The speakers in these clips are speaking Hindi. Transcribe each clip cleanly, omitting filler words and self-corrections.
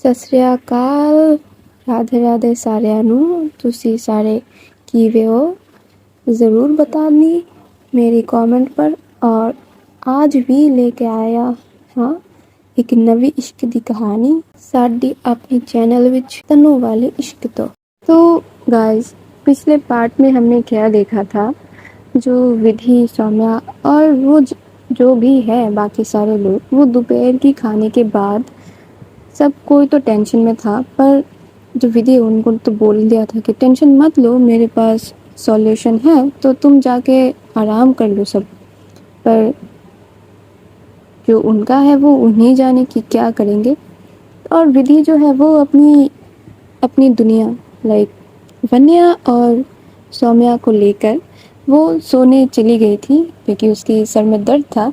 ਸਤਿ ਸ੍ਰੀ ਅਕਾਲ, राधे राधे सारिਆਂ ਨੂੰ। ਤੁਸੀਂ ਸਾਰੇ ਕਿਵੇਂ हो ज़रूर बतानी मेरी कमेंट पर। और आज भी लेके आया हाँ एक नवी इश्क दी कहानी साडी अपने चैनल विच तन्नू वाले इश्क तो गाइस, पिछले पार्ट में हमने क्या देखा था, जो विधि, सौम्या और वो जो भी है बाकी सारे लोग, वो दोपहर की खाने के बाद सब कोई तो टेंशन में था। पर जो विधि उनको तो बोल दिया था कि टेंशन मत लो, मेरे पास सॉल्यूशन है, तो तुम जाके आराम कर लो सब। पर जो उनका है वो उन्हीं जाने कि क्या करेंगे। और विधि जो है वो अपनी अपनी दुनिया लाइक वन्या और सौम्या को लेकर वो सोने चली गई थी, क्योंकि उसकी सर में दर्द था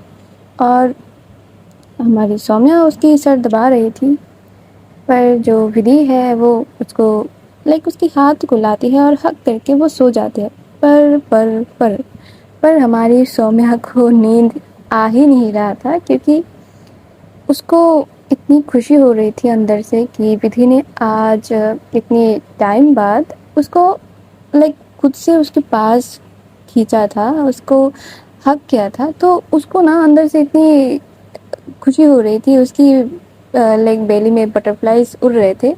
और हमारी सौम्या उसकी सर दबा रही थी। पर जो विधि है वो उसको उसकी हाथ को लाती है और हक करके वो सो जाते हैं। पर हमारी सौम्या को नींद आ ही नहीं रहा था, क्योंकि उसको इतनी खुशी हो रही थी अंदर से कि विधि ने आज इतने टाइम बाद उसको खुद से उसके पास खींचा था, उसको हक किया था। तो उसको ना अंदर से इतनी खुशी हो रही थी, उसकी बेली में बटरफ्लाइज उड़ रहे थे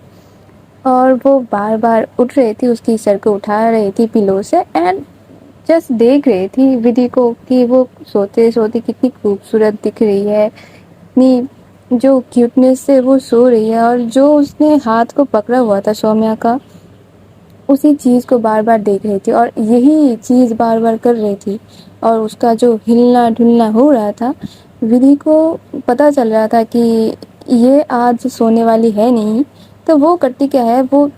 और वो बार बार उठ रही थी, उसकी सर को उठा रही थी पिलो से एंड जस्ट देख रही थी विधि को कि वो सोते सोते कितनी खूबसूरत दिख रही है, इतनी जो क्यूटनेस से वो सो रही है। और जो उसने हाथ को पकड़ा हुआ था सौम्या का, उसी चीज़ को बार बार देख रही थी और यही चीज़ बार बार कर रही थी। और उसका जो हिलना ढुलना हो रहा था, विधि को पता चल रहा था कि ये आज सोने वाली है नहीं। तो वो करती क्या है, वो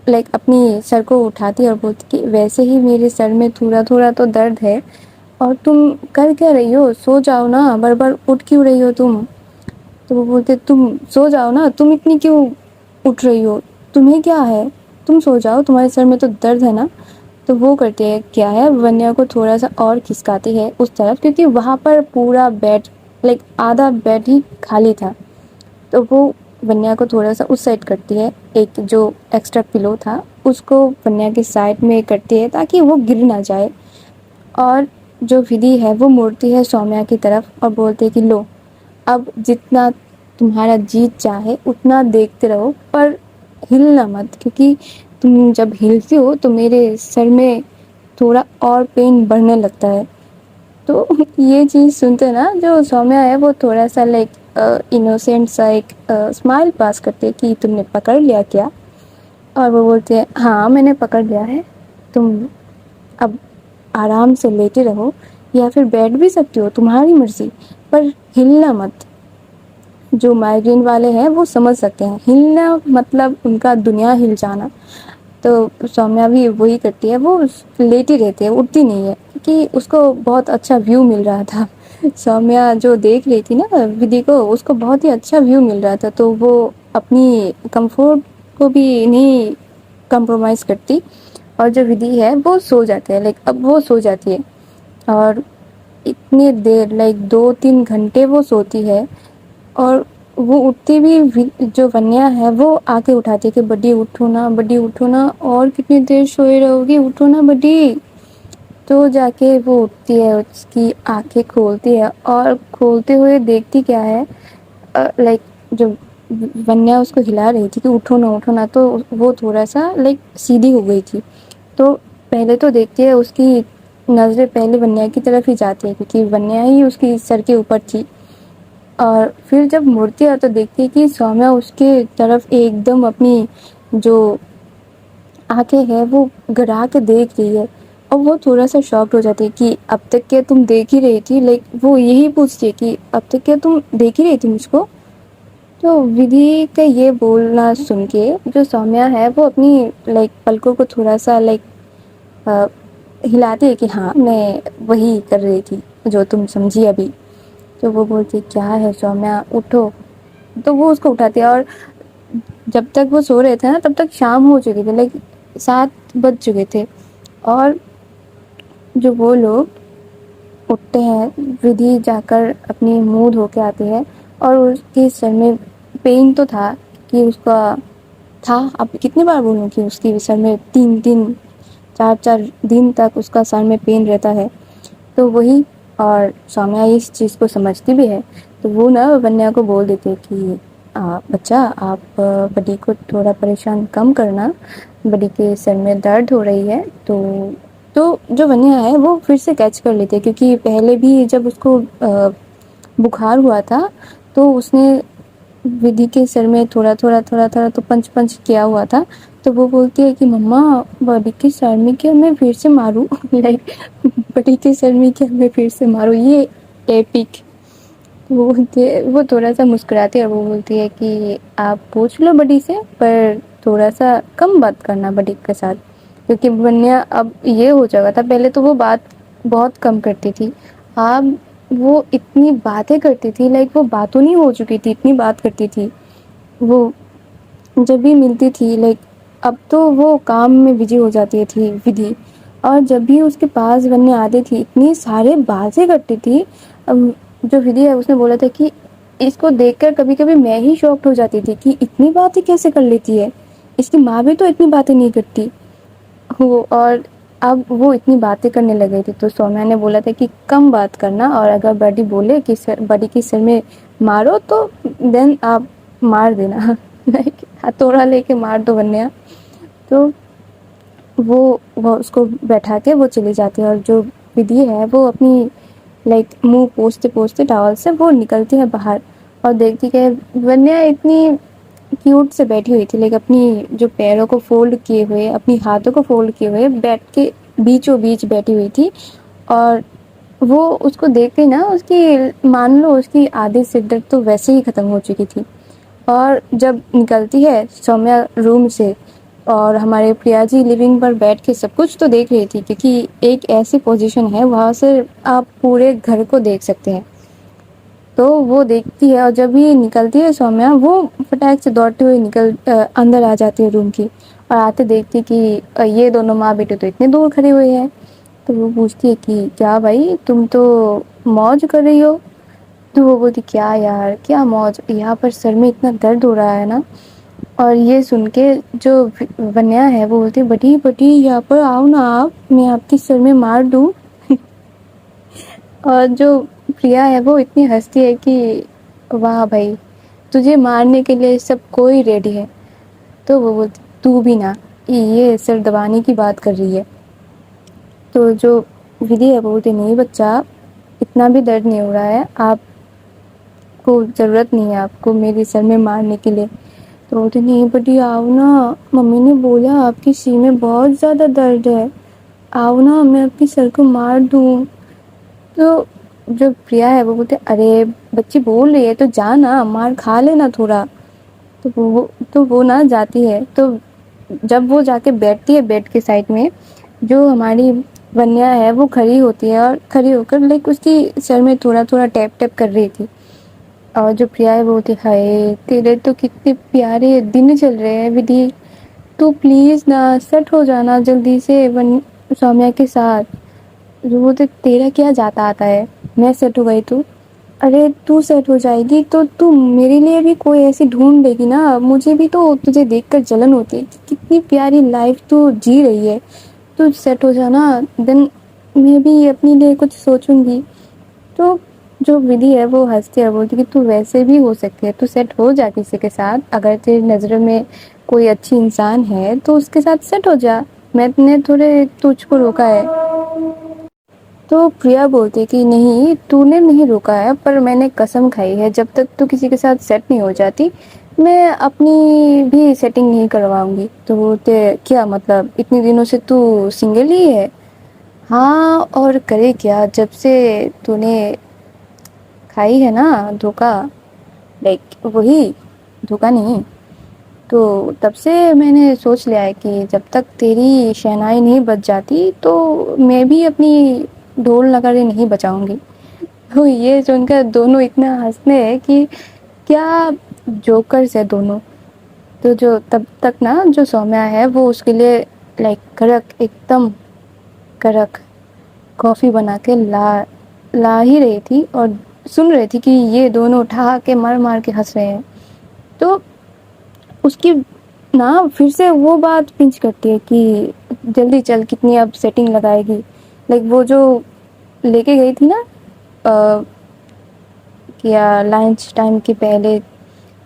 अपनी सर को उठाती और बोलती कि वैसे ही मेरे सर में थोड़ा थोड़ा तो दर्द है और तुम कर क्या रही हो, सो जाओ ना, बार बार उठ क्यों रही हो तुम। तो वो बोलते तुम सो जाओ ना, तुम इतनी क्यों उठ रही हो, तुम्हें क्या है, तुम सो जाओ, तुम्हारे सर में तो दर्द है ना। तो वो करती है क्या है, वन्या को थोड़ा सा और खिसकाती है उस तरफ, क्योंकि वहाँ पर पूरा बेड आधा बेड ही खाली था। तो वो वन्या को थोड़ा सा उस साइड करती है, एक जो एक्स्ट्रा पिलो था उसको वन्या के साइड में करती है ताकि वो गिर ना जाए। और जो विधि है वो मुड़ती है सौम्या की तरफ और बोलती है कि लो, अब जितना तुम्हारा जीत चाहे उतना देखते रहो, पर हिलना मत, क्योंकि तुम जब हिलती हो तो मेरे सर में थोड़ा और पेन बढ़ने लगता है। तो ये चीज़ सुनते ना जो सौम्या है वो थोड़ा सा इनोसेंट सा एक स्माइल पास करते है कि तुमने पकड़ लिया क्या। और वो बोलते हैं हाँ मैंने पकड़ लिया है, तुम अब आराम से लेटे रहो या फिर बैठ भी सकती हो, तुम्हारी मर्जी, पर हिलना मत। जो माइग्रेन वाले हैं वो समझ सकते हैं, हिलना मतलब उनका दुनिया हिल जाना। तो सौम्या भी वही करती है, वो लेटी रहती है, उठती नहीं है, क्योंकि उसको बहुत अच्छा व्यू मिल रहा था। सौम्या जो देख रही थी ना विधि को, उसको बहुत ही अच्छा व्यू मिल रहा था, तो वो अपनी कंफर्ट को भी नहीं कंप्रोमाइज़ करती। और जो विधि है वो सो जाते हैं, अब वो सो जाती है और इतनी देर 2-3 घंटे वो सोती है। और वो उठती भी जो वन्या है वो आके उठाती है कि बड्डी उठो ना, बड्डी उठो ना, और कितनी देर सोए रहोगी, उठो ना बड्डी। तो जाके वो उठती है, उसकी आंखें खोलती है और खोलते हुए देखती क्या है, जो वन्या उसको हिला रही थी कि उठो ना उठो ना, तो वो थोड़ा सा सीधी हो गई थी। तो पहले तो देखती है, उसकी नज़रें पहले वन्या की तरफ ही जाती है, क्योंकि वन्या ही उसकी सर के ऊपर थी। और फिर जब मुड़ती है तो देखती है कि सौम्या उसके तरफ एकदम अपनी जो आंखें हैं वो गड़ा के देख रही है। और वो थोड़ा सा शॉक्ड हो जाती है कि अब तक क्या तुम देख ही रही थी, वो यही पूछती है कि अब तक क्या तुम देख ही रही थी मुझको। तो विधि का ये बोलना सुन के जो सौम्या है वो अपनी पलकों को थोड़ा सा हिलाती है कि हाँ मैं वही कर रही थी जो तुम समझी अभी। तो वो बोलती क्या है सौम्या उठो। तो वो उसको उठाती है और जब तक वो सो रहे थे ना तब तक शाम हो चुकी थी, 7 बज चुके थे। और जो वो लोग उठते हैं, विधि जाकर अपनी मुंह धो के आती है और उसके सर में पेन तो था, कि उसका था, अब कितनी बार बोलूँ कि उसकी सर में 3-3 4-4 दिन तक उसका सर में पेन रहता है। तो वही, और सौम्या इस चीज़ को समझती भी है, तो वो ना वन्या को बोल देती है कि बच्चा आप बडी को थोड़ा परेशान कम करना, बडी के सर में दर्द हो रही है। तो जो वन्या है वो फिर से कैच कर लेती है, क्योंकि पहले भी जब उसको बुखार हुआ था तो उसने विधि के सर में थोड़ा थोड़ा तो पंच पंच किया हुआ था। तो वो बोलती है कि मम्मा बड़ी के सर में क्या मैं फिर से मारूं लाइक बड़ी के सर में क्या मैं फिर से मारूं, ये एपिक। वो बोलती है, वो थोड़ा सा मुस्कुराती है और वो बोलती है कि आप पूछ लो बड़ी से, पर थोड़ा सा कम बात करना बड़ी के साथ, क्योंकि वन्या अब ये हो जाएगा था। पहले तो वो बात बहुत कम करती थी, अब वो इतनी बातें करती थी, लाइक वो बातों नहीं हो चुकी थी, इतनी बात करती थी वो जब भी मिलती थी। लाइक अब तो वो काम में बिजी हो जाती थी विधि, और जब भी उसके पास बनने आती थी इतनी सारे बातें करती थी। जो विधि है उसने बोला था कि इसको देखकर कभी कभी मैं ही शॉक्ड हो जाती थी कि इतनी बातें कैसे कर लेती है, इसकी माँ भी तो इतनी बातें नहीं करती हो। और अब वो इतनी बातें करने लगे थे, तो सौम्या ने बोला था कि कम बात करना, और अगर बड़ी बोले कि बड़ी की सिर में मारो तो देन आप मार देना लाइक हथौड़ा लेके मार दो वन्या। तो वो उसको बैठा के वो चली जाती है, और जो विधि है वो अपनी लाइक मुंह पोंछते पोंछते टॉवल से वो निकलती है बाहर, और देखती है वन्या इतनी क्यूट से बैठी हुई थी, लाइक अपनी जो पैरों को फोल्ड किए हुए, अपनी हाथों को फोल्ड किए हुए बैठ के बीचों बीच बैठी हुई थी। और वो उसको देख के ना उसकी मान लो उसकी आधी सिर दर्द तो वैसे ही ख़त्म हो चुकी थी। और जब निकलती है सौम्या रूम से, और हमारे प्रिया जी लिविंग पर बैठ के सब कुछ तो देख रही थी, क्योंकि एक ऐसी पोजीशन है वहाँ से आप पूरे घर को देख सकते हैं। तो वो देखती है, और जब ये निकलती है सौम्या वो फटाक से दौड़ते हुए अंदर आ जाती है रूम की, और आते देखती कि ये दोनों माँ बेटे तो इतने दूर खड़े हुए हैं। तो वो पूछती है कि क्या भाई तुम तो मौज कर रही हो। तो वो बोलती क्या यार क्या मौज, यहाँ पर सर में इतना दर्द हो रहा है ना। और ये सुन के जो वन्या है वो बोलती बड़ी बड़ी यहाँ पर आओ ना, आप मैं आपके सर में मार दूँ। और जो प्रिया है वो इतनी हंसती है कि वाह भाई तुझे मारने के लिए सब कोई रेडी है। तो वो बोलती तू भी ना, ये सर दबाने की बात कर रही है। तो जो विधि है वो बोलती नहीं बच्चा, इतना भी दर्द नहीं हो रहा है, आपको ज़रूरत नहीं है आपको मेरे सर में मारने के लिए। तो बोलते नहीं बड़ी आओ ना, मम्मी ने बोला आपकी सिर में बहुत ज़्यादा दर्द है, आओ ना मैं आपके सर को मार दूँ। तो जो प्रिया है वो बोलते अरे बच्ची बोल रही है तो जा ना, मार खा लेना थोड़ा। तो वो ना जाती है। तो जब वो जाके बैठती है बेड के साइड में, जो हमारी वन्या है वो खड़ी होती है, और खड़ी होकर लाइक उसकी सर में थोड़ा थोड़ा टैप टैप कर रही थी। और जो प्रिया है वो बोलती हाय तेरे तो कितने प्यारे दिन चल रहे हैं विधि, तू प्लीज़ ना सेट हो जाना जल्दी से सौम्या के साथ। जो बोलते तेरा क्या जाता आता है, मैं सेट हो गई तो, अरे तू सेट हो जाएगी तो तू मेरे लिए भी कोई ऐसी ढूंढ देगी ना, मुझे भी तो तुझे देखकर जलन होती है कि कितनी प्यारी लाइफ तू जी रही है। तू सेट हो जाना, देन मैं भी अपने लिए कुछ सोचूंगी। तो जो विधि है वो हंसती है, बोलती कि तू वैसे भी हो सकती है, तू सेट हो जा किसी के साथ, अगर तेरी नज़र में कोई अच्छी इंसान है तो उसके साथ सेट हो जा, मैंने थोड़े तुझको रोका है। तो प्रिया बोलती कि नहीं तूने नहीं रोका है, पर मैंने कसम खाई है जब तक तू किसी के साथ सेट नहीं हो जाती मैं अपनी भी सेटिंग नहीं करवाऊंगी। तो बोलते क्या मतलब इतने दिनों से तू सिंगल ही है। हाँ और करे क्या, जब से तूने खाई है ना धोखा, लाइक वही धोखा नहीं, तो तब से मैंने सोच लिया है कि जब तक तेरी शहनाई नहीं बज जाती तो मैं भी अपनी ढोल नगाड़े नहीं बजाऊंगी। तो ये सुनकर दोनों इतना हंसने हैं कि क्या जोकर्स है दोनों। तो जो तब तक ना जो सौम्या है वो उसके लिए लाइक कड़क एकदम कड़क कॉफ़ी बना के ला ला ही रही थी, और सुन रही थी कि ये दोनों उठा के मार मार के हंस रहे हैं। तो उसकी ना फिर से वो बात पिंच करती है कि जल्दी चल, कितनी अब सेटिंग लगाएगी। लाइक वो जो लेके गई थी ना क्या लंच टाइम के पहले,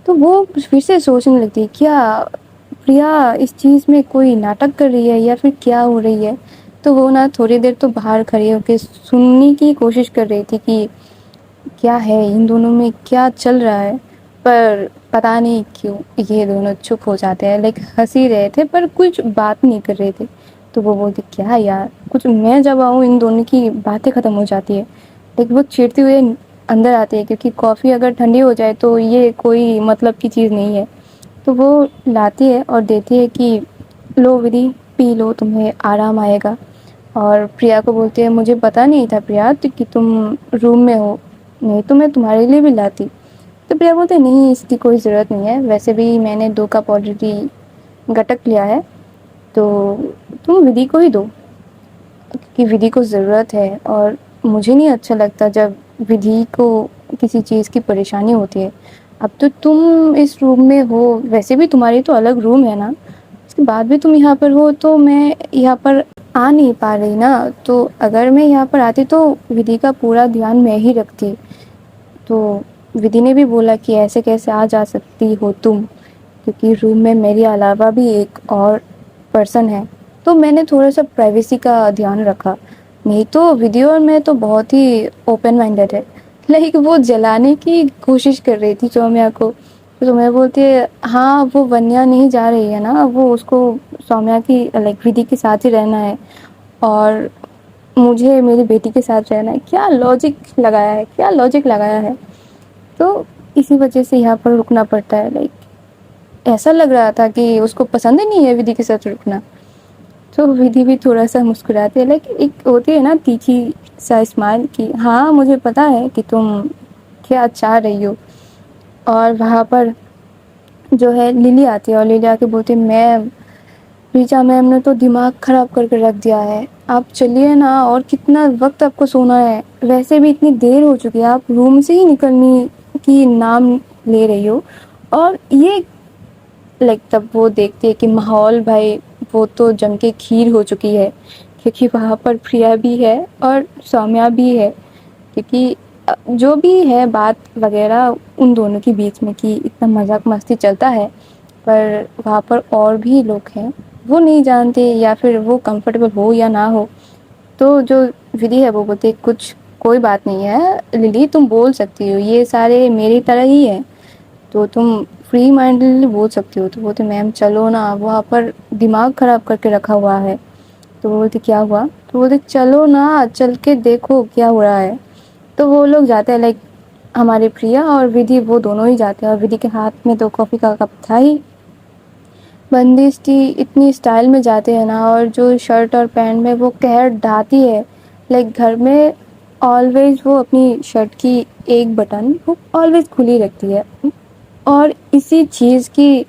तो वो फिर से सोचने लगती है क्या प्रिया इस चीज़ में कोई नाटक कर रही है या फिर क्या हो रही है। तो वो ना थोड़ी देर तो बाहर खड़ी होकर सुनने की कोशिश कर रही थी कि क्या है इन दोनों में, क्या चल रहा है। पर पता नहीं क्यों ये दोनों चुप हो जाते हैं, लाइक हंस ही रहे थे पर कुछ बात नहीं कर रहे थे। तो वो बोलती क्या यार, कुछ मैं जब आऊँ इन दोनों की बातें ख़त्म हो जाती है। लाइक वो चिढ़ते हुए अंदर आती है क्योंकि कॉफ़ी अगर ठंडी हो जाए तो ये कोई मतलब की चीज़ नहीं है। तो वो लाती है और देती है कि लो विधि, पी लो, तुम्हें आराम आएगा। और प्रिया को बोलती है मुझे पता नहीं था प्रिया कि तुम रूम में हो, नहीं तो मैं तुम्हारे लिए भी लाती। तो प्रिया बोलते नहीं इसकी कोई ज़रूरत नहीं है, वैसे भी मैंने 2 कप ऑलरेडी गटक लिया है, तो तुम विधि को ही दो क्योंकि विधि को ज़रूरत है। और मुझे नहीं अच्छा लगता जब विधि को किसी चीज़ की परेशानी होती है। अब तो तुम इस रूम में हो, वैसे भी तुम्हारी तो अलग रूम है ना, उसके बाद भी तुम यहाँ पर हो, तो मैं यहाँ पर आ नहीं पा रही ना। तो अगर मैं यहाँ पर आती तो विधि का पूरा ध्यान मैं ही रखती। तो विधि ने भी बोला कि ऐसे कैसे आ जा सकती हो तुम, क्योंकि रूम में मेरे अलावा भी एक और पर्सन है। तो मैंने थोड़ा सा प्राइवेसी का ध्यान रखा, नहीं तो विधि और मैं तो बहुत ही ओपन माइंडेड है। लाइक वो जलाने की कोशिश कर रही थी सौम्या को। तो सौम्या बोलती है हाँ वो वन्या नहीं जा रही है ना, वो उसको सौम्या की लाइक विधि के साथ ही रहना है और मुझे मेरी बेटी के साथ रहना है। क्या लॉजिक लगाया है, क्या लॉजिक लगाया है। तो इसी वजह से यहाँ पर रुकना पड़ता है। लाइक ऐसा लग रहा था कि उसको पसंद ही नहीं है विधि के साथ रुकना। तो विधि भी थोड़ा सा मुस्कुराती है, लाइक एक होती है ना तीखी सा स्माइल कि हाँ मुझे पता है कि तुम क्या चाह रही हो। और वहाँ पर जो है लिली आती है और लिली आके बोलती है मैम, रीचा मैम ने तो दिमाग ख़राब करके रख दिया है, आप चलिए ना, और कितना वक्त आपको सोना है, वैसे भी इतनी देर हो चुकी है, आप रूम से ही निकलने की नाम ले रही हो। और ये लाइक तब वो देखती है कि माहौल भाई वो तो जम के खीर हो चुकी है, क्योंकि वहाँ पर प्रिया भी है और सौम्या भी है। क्योंकि जो भी है बात वगैरह उन दोनों के बीच में कि इतना मजाक मस्ती चलता है, पर वहाँ पर और भी लोग हैं, वो नहीं जानते या फिर वो कंफर्टेबल हो या ना हो। तो जो विधि है वो बोलती है कुछ कोई बात नहीं है लिली, तुम बोल सकती हो, ये सारे मेरी तरह ही है, तो तुम फ्री माइंडली बोल सकती हो। तो बोलते मैम चलो ना, वहाँ पर दिमाग ख़राब करके रखा हुआ है। तो वो बोलती क्या हुआ, तो बोलते चलो ना, चल के देखो क्या हो रहा है। तो वो लोग जाते हैं, लाइक हमारी प्रिया और विधि वो दोनों ही जाते हैं, और विधि के हाथ में तो कॉफ़ी का कप था ही। बंदिश थी, इतनी स्टाइल में जाते हैं ना, और जो शर्ट और पैंट में वो कहर ढाती है। लाइक घर में ऑलवेज वो अपनी शर्ट की एक बटन वो ऑलवेज खुली रखती है। और इसी चीज़ की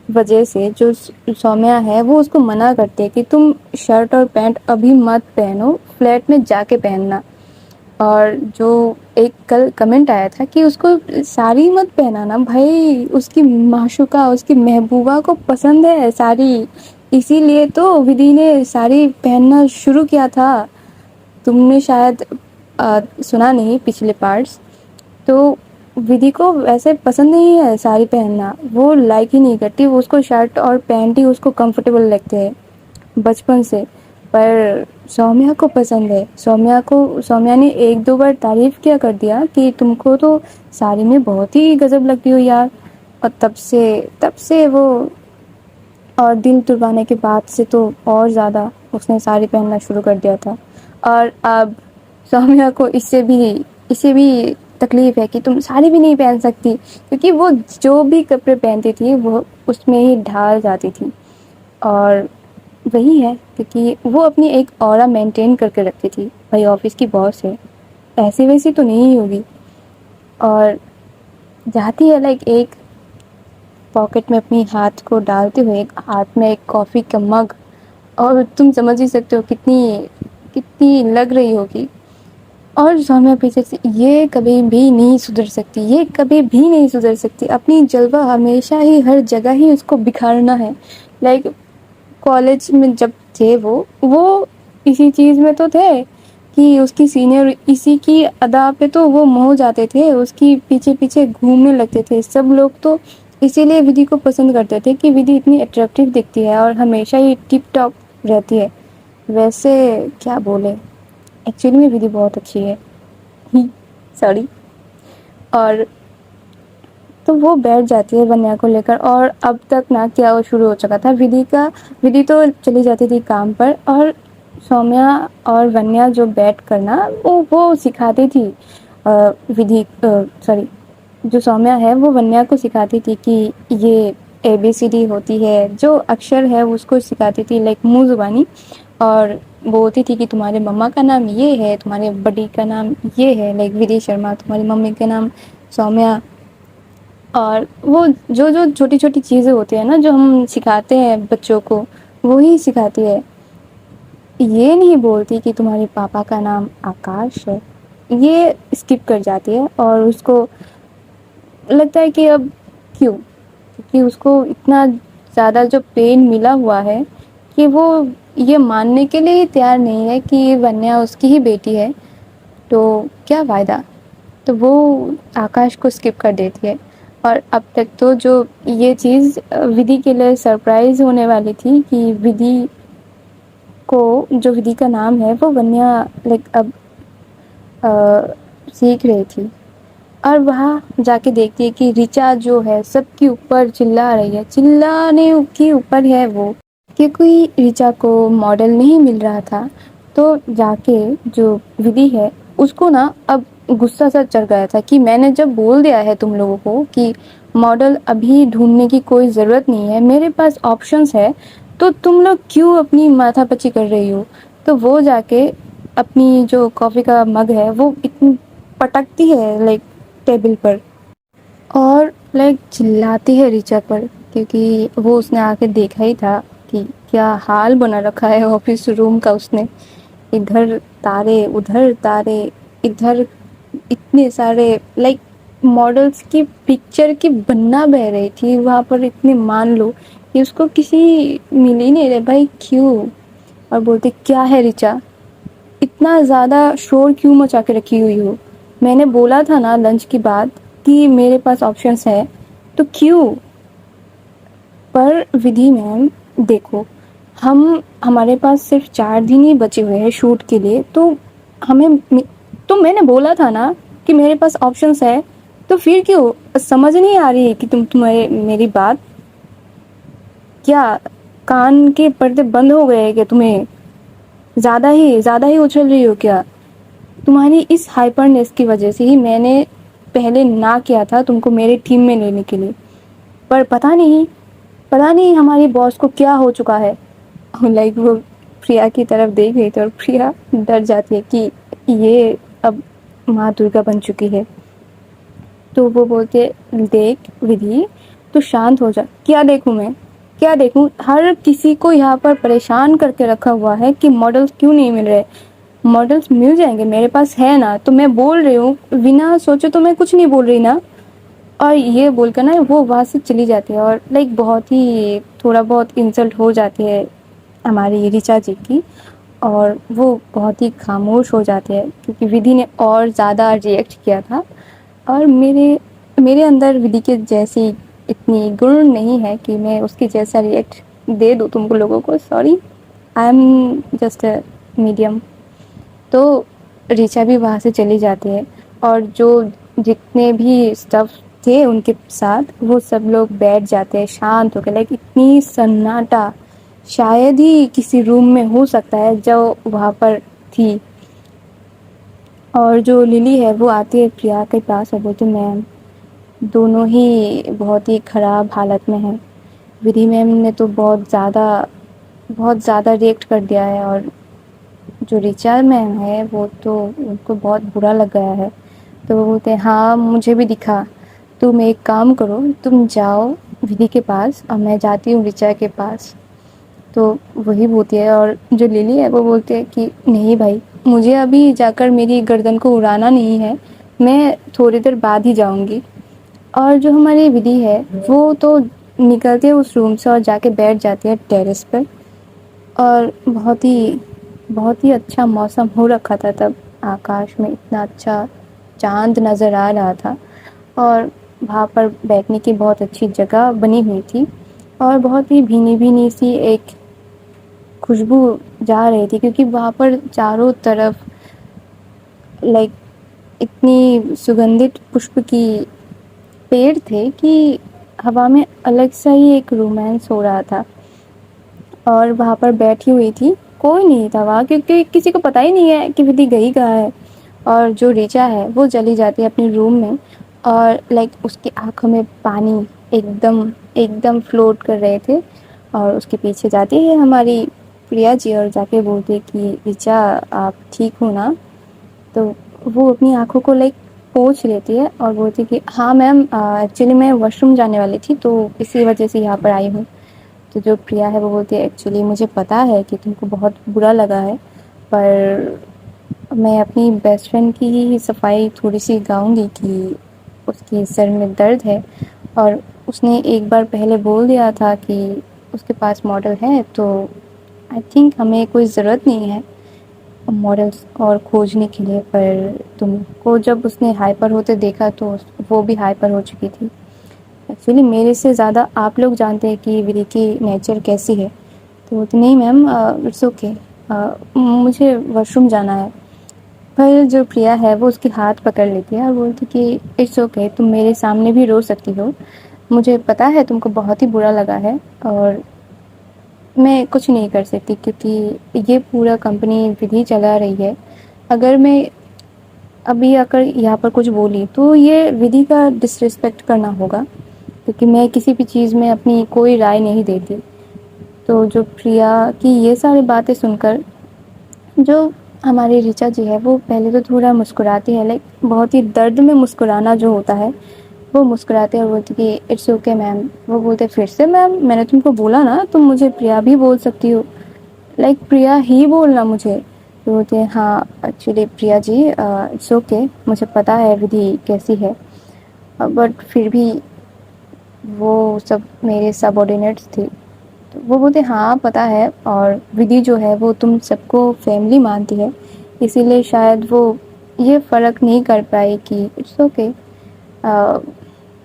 वजह से जो सौम्या है वो उसको मना करती है कि तुम शर्ट और पैंट अभी मत पहनो, फ्लैट में जाके पहनना। और जो एक कल कमेंट आया था कि उसको साड़ी मत पहनाना भाई, उसकी माशूका उसकी महबूबा को पसंद है साड़ी, इसीलिए तो विधि ने साड़ी पहनना शुरू किया था। तुमने शायद सुना नहीं पिछले पार्ट्स। तो विधि को वैसे पसंद नहीं है साड़ी पहनना, वो लाइक ही नहीं करती, वो उसको शर्ट और पैंट ही उसको कंफर्टेबल लगते हैं बचपन से। पर सौम्या को पसंद है, सौम्या ने एक दो बार तारीफ़ किया कर दिया कि तुमको तो साड़ी में बहुत ही गजब लगती हो यार। और तब से वो, और दिल तुड़वाने के बाद से तो और ज़्यादा उसने साड़ी पहनना शुरू कर दिया था। और अब सौम्या को इससे भी तकलीफ़ है कि तुम साड़ी भी नहीं पहन सकती, क्योंकि वो जो भी कपड़े पहनती थी वो उसमें ही ढाल जाती थी। और वही है क्योंकि वो अपनी एक ऑरा मेंटेन करके रखती थी, भाई ऑफिस की बॉस है, ऐसी वैसी तो नहीं होगी। और जाती है लाइक एक पॉकेट में अपनी हाथ को डालते हुए, एक हाथ में एक कॉफ़ी का मग, और तुम समझ ही सकते हो कितनी कितनी लग रही होगी। और सौम्या पीछे से, ये कभी भी नहीं सुधर सकती, ये कभी भी नहीं सुधर सकती, अपनी जलवा हमेशा ही हर जगह ही उसको बिखारना है। लाइक कॉलेज में जब थे वो इसी चीज़ में तो थे कि उसकी सीनियर इसी की अदा पे तो वो मोह जाते थे, उसकी पीछे पीछे घूमने लगते थे सब लोग। तो इसीलिए विधि को पसंद करते थे कि विधि इतनी अट्रैक्टिव दिखती है और हमेशा ही टिप टॉप रहती है। वैसे क्या बोले, एक्चुअली में विधि बहुत अच्छी है ही, सॉरी। और तो वो बैठ जाती है वन्या को लेकर, और अब तक ना क्या वो शुरू हो चुका था विधि तो चली जाती थी काम पर, और सौम्या और वन्या जो बैठ कर ना वो सिखाती थी विधि, सॉरी, जो सौम्या है वो वन्या को सिखाती थी कि ये ABCD होती है, जो अक्षर है उसको सिखाती थी लाइक मुँह जुबानी। और बोलती थी कि तुम्हारे मम्मा का नाम ये है, तुम्हारे बड़ी का नाम ये है, लाइक विधि शर्मा, तुम्हारी मम्मी का नाम सौम्या। और वो जो जो छोटी छोटी चीज़ें होती है ना जो हम सिखाते हैं बच्चों को, वो ही सिखाती है। ये नहीं बोलती कि तुम्हारे पापा का नाम आकाश है, ये स्किप कर जाती है। और उसको लगता है कि अब क्यों, क्योंकि उसको इतना ज़्यादा जो पेन मिला हुआ है कि वो ये मानने के लिए ही तैयार नहीं है कि वन्या उसकी ही बेटी है, तो क्या फ़ायदा। तो वो आकाश को स्किप कर देती है। और अब तक तो जो ये चीज़ विधि के लिए सरप्राइज़ होने वाली थी कि विधि को, जो विधि का नाम है वो वन्या लाइक अब सीख रही थी। और वहाँ जाके देखती है कि ऋचा जो है सबके ऊपर चिल्ला रही है, चिल्लाने के ऊपर है वो, क्योंकि ऋचा को मॉडल नहीं मिल रहा था। तो जाके जो विधि है उसको ना अब गुस्सा सा चढ़ गया था कि मैंने जब बोल दिया है तुम लोगों को कि मॉडल अभी ढूंढने की कोई ज़रूरत नहीं है, मेरे पास ऑप्शंस है, तो तुम लोग क्यों अपनी माथापच्ची कर रही हो। तो वो जाके अपनी जो कॉफ़ी का मग है वो इतनी पटकती है लाइक टेबल पर, और लाइक चिल्लाती है ऋचा पर, क्योंकि वो उसने आके देखा ही था कि क्या हाल बना रखा है ऑफिस रूम का उसने। इधर तारे उधर तारे, इधर इतने सारे लाइक मॉडल्स की पिक्चर की बन्ना बह रही थी वहाँ पर, इतने मान लो कि उसको किसी मिल ही नहीं रहे भाई, क्यों। और बोलते क्या है ऋचा, इतना ज़्यादा शोर क्यों मचा के रखी हुई हो, मैंने बोला था ना लंच की बात कि मेरे पास ऑप्शंस है, तो क्यों। पर विधि मैम देखो, हमारे पास सिर्फ 4 दिन ही बचे हुए हैं शूट के लिए, तो हमें, तो मैंने बोला था ना कि मेरे पास ऑप्शंस है, तो फिर क्यों समझ नहीं आ रही है कि तुम्हारे मेरी बात, क्या कान के पर्दे बंद हो गए हैं क्या तुम्हें, ज़्यादा ही उछल रही हो क्या। तुम्हारी इस हाइपरनेस की वजह से ही मैंने पहले ना किया था तुमको मेरे टीम में लेने के लिए, पर पता नहीं हमारी बॉस को क्या हो चुका है। लाइक वो प्रिया की तरफ देख रही थी और प्रिया डर जाती है कि ये अब माँ दुर्गा बन चुकी है। तो वो बोलते देख विधि, तू शांत हो जा। क्या देखूं मैं, क्या देखूं, हर किसी को यहाँ पर परेशान करके रखा हुआ है कि मॉडल्स क्यों नहीं मिल रहे। मॉडल्स मिल जाएंगे, मेरे पास है ना, तो मैं बोल रही हूँ बिना सोचे, तो मैं कुछ नहीं बोल रही ना। और ये बोलकर ना वो वहाँ से चली जाती है, और लाइक बहुत ही थोड़ा बहुत इंसल्ट हो जाती है हमारी ऋचा जी की, और वो बहुत ही खामोश हो जाते हैं क्योंकि विधि ने और ज़्यादा रिएक्ट किया था। और मेरे अंदर विधि के जैसी इतनी गुण नहीं है कि मैं उसके जैसा रिएक्ट दे दूँ तुमको लोगों को, sorry, I am just a medium. तो ऋचा भी वहाँ से चली जाती है, और जो जितने भी स्टफ थे उनके साथ वो सब लोग बैठ जाते हैं शांत होकर, लाइक इतनी सन्नाटा शायद ही किसी रूम में हो सकता है जो वहाँ पर थी। और जो लिली है वो आती है प्रिया के पास और बोलती मैम दोनों ही बहुत ही ख़राब हालत में हैं, विधि मैम ने तो बहुत ज़्यादा रिएक्ट कर दिया है, और जो ऋचा मैम है वो तो उनको बहुत बुरा लग गया है। तो वो बोलते हैं हाँ मुझे भी दिखा, तुम एक काम करो, तुम जाओ विधि के पास और मैं जाती हूँ ऋचा के पास। तो वही बोलती है, और जो लिली है वो बोलती है कि नहीं भाई, मुझे अभी जाकर मेरी गर्दन को उड़ाना नहीं है, मैं थोड़ी देर बाद ही जाऊँगी। और जो हमारी विधि है वो तो निकलते हैं उस रूम से और जाके बैठ जाती है टेरेस पर। और बहुत ही अच्छा मौसम हो रखा था तब। आकाश में इतना अच्छा चाँद नज़र आ रहा था और वहाँ पर बैठने की बहुत अच्छी जगह बनी हुई थी और बहुत ही भीनी-भीनी सी एक खुशबू जा रही थी, क्योंकि वहाँ पर चारों तरफ लाइक इतनी सुगंधित पुष्प की पेड़ थे कि हवा में अलग सा ही एक रोमांस हो रहा था। और वहाँ पर बैठी हुई थी, कोई नहीं था वहाँ, क्योंकि किसी को पता ही नहीं है कि विधि गई कहाँ है। और जो ऋचा है वो चली जाती है अपने रूम में और लाइक उसकी आँखों में पानी एकदम एकदम फ्लोट कर रहे थे। और उसके पीछे जाती है हमारी प्रिया जी और जाके बोलती है कि ऋचा, आप ठीक हो ना? तो वो अपनी आँखों को लाइक पोंछ लेती है और बोलती है कि हाँ मैम, एक्चुअली मैं वॉशरूम जाने वाली थी तो इसी वजह से यहाँ पर आई हूँ। तो जो प्रिया है वो बोलती है, एक्चुअली मुझे पता है कि तुमको बहुत बुरा लगा है, पर मैं अपनी बेस्ट फ्रेंड की ही सफाई थोड़ी सी गाऊंगी कि उसके सर में दर्द है और उसने एक बार पहले बोल दिया था कि उसके पास मॉडल है, तो आई थिंक हमें कोई ज़रूरत नहीं है मॉडल्स और खोजने के लिए। पर तुमको जब उसने हाइपर होते देखा तो वो भी हाइपर हो चुकी थी। एक्चुअली मेरे से ज़्यादा आप लोग जानते हैं कि विधि की नेचर कैसी है। तो बोलती, नहीं मैम, इट्स ओके, मुझे वॉशरूम जाना है। पर जो प्रिया है वो उसके हाथ पकड़ लेती है और बोलती कि इट्स ओके, तुम मेरे सामने भी रो सकती हो, मुझे पता है तुमको बहुत ही बुरा लगा है और मैं कुछ नहीं कर सकती क्योंकि ये पूरा कंपनी विधि चला रही है। अगर मैं अभी आकर यहाँ पर कुछ बोली तो ये विधि का डिसरिस्पेक्ट करना होगा, क्योंकि मैं किसी भी चीज़ में अपनी कोई राय नहीं देती। तो जो प्रिया की ये सारी बातें सुनकर जो हमारी ऋचा जी है वो पहले तो थोड़ा मुस्कुराती है, लाइक बहुत ही दर्द में मुस्कुराना जो होता है वो मुस्कुराते हैं और बोलती कि इट्स ओके मैम। वो बोलते फिर से मैम, मैंने तुमको बोला ना तुम मुझे प्रिया भी बोल सकती हो, लाइक प्रिया ही बोलना मुझे। तो बोलते हैं हाँ actually Priya ji, it's okay, मुझे पता है विधि कैसी है, बट फिर भी वो सब मेरे सबऑर्डिनेट्स थे। तो वो बोलते हाँ पता है, और विधि जो है वो तुम सबको फैमिली मानती है, इसीलिए शायद वो ये फ़र्क नहीं कर पाई कि इट्स ओके।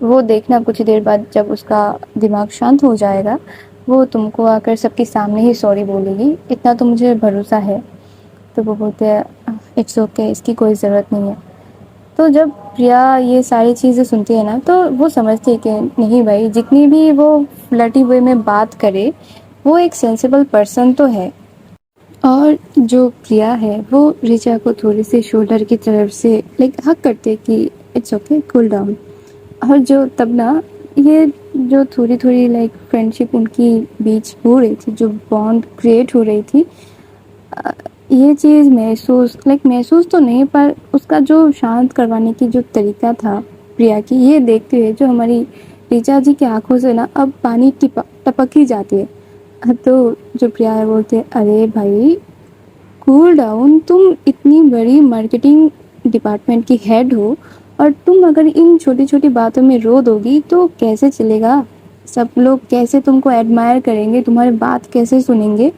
वो देखना कुछ देर बाद जब उसका दिमाग शांत हो जाएगा वो तुमको आकर सबके सामने ही सॉरी बोलेगी, इतना तो मुझे भरोसा है। तो वो बोलते हैं इट्स ओके, इसकी कोई ज़रूरत नहीं है। तो जब प्रिया ये सारी चीज़ें सुनती है ना तो वो समझती है कि नहीं भाई, जितनी भी वो फ्लर्टी वे में बात करे वो एक सेंसिबल पर्सन तो है। और जो प्रिया है वो ऋचा को थोड़ी सी शोल्डर की तरफ से लाइक हक करते है कि इट्स ओके, कूल डाउन। और जो तब ना ये जो थोड़ी थोड़ी लाइक फ्रेंडशिप उनकी बीच हो रही थी, जो बॉन्ड क्रिएट हो रही थी, ये चीज़ महसूस तो नहीं, पर उसका जो शांत करवाने की जो तरीका था प्रिया की, ये देखते हुए जो हमारी ऋचा जी की आंखों से ना अब पानी टपक ही जाती है। तो जो प्रिया है बोलते हैं, अरे भाई कूल डाउन, तुम इतनी बड़ी मार्केटिंग डिपार्टमेंट की हेड हो और तुम अगर इन छोटी छोटी बातों में रो दोगी तो कैसे चलेगा? सब लोग कैसे तुमको एडमायर करेंगे, तुम्हारी बात कैसे सुनेंगे?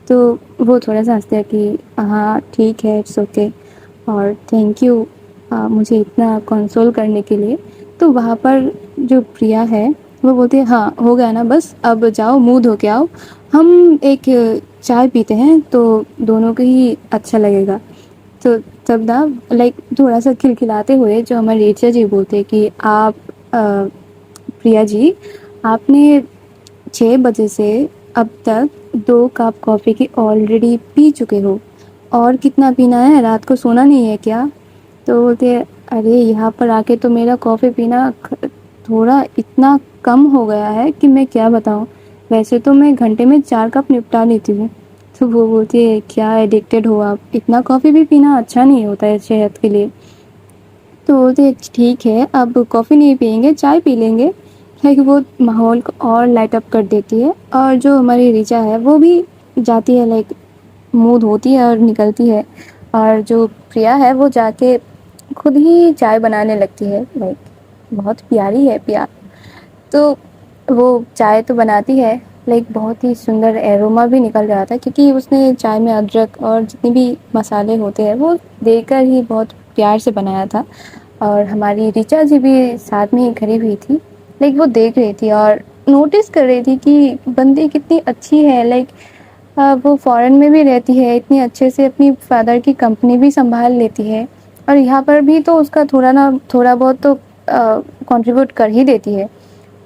तो वो थोड़ा सा हंसते हैं कि हाँ ठीक है, इट्स ओके, और थैंक यू मुझे इतना कंसोल करने के लिए। तो वहाँ पर जो प्रिया है वो बोलती है हाँ हो गया ना, बस अब जाओ मुंह धो के आओ, हम एक चाय पीते हैं तो दोनों को ही अच्छा लगेगा। तो तब ना लाइक थोड़ा सा खिलखिलाते हुए जो हमारे ऋचा जी बोलते हैं कि आप प्रिया जी, आपने 6 बजे से अब तक 2 कप कॉफ़ी की ऑलरेडी पी चुके हो, और कितना पीना है? रात को सोना नहीं है क्या? तो बोलते हैं अरे यहाँ पर आके तो मेरा कॉफ़ी पीना थोड़ा इतना कम हो गया है कि मैं क्या बताऊँ, वैसे तो मैं घंटे में 4 कप निपटा लेती हूँ। तो वो बोलती है क्या एडिक्टेड हो आप, इतना कॉफ़ी भी पीना अच्छा नहीं होता है सेहत के लिए। तो बोलते ठीक है, अब कॉफ़ी नहीं पियेंगे, चाय पी लेंगे। लाइक वो माहौल को और लाइट अप कर देती है। और जो हमारी ऋचा है वो भी जाती है, लाइक मुँह धोती है और निकलती है। और जो प्रिया है वो जाके खुद ही चाय बनाने लगती है। लाइक बहुत प्यारी है प्रिया। तो वो चाय तो बनाती है, लाइक बहुत ही सुंदर एरोमा भी निकल रहा था क्योंकि उसने चाय में अदरक और जितने भी मसाले होते हैं वो देकर ही बहुत प्यार से बनाया था। और हमारी ऋचा जी भी साथ में ही खड़ी हुई थी, लाइक वो देख रही थी और नोटिस कर रही थी कि बंदी कितनी अच्छी है। लाइक वो फॉरेन में भी रहती है, इतनी अच्छे से अपनी फादर की कंपनी भी संभाल लेती है और यहाँ पर भी तो उसका थोड़ा ना थोड़ा बहुत तो कंट्रीब्यूट कर ही देती है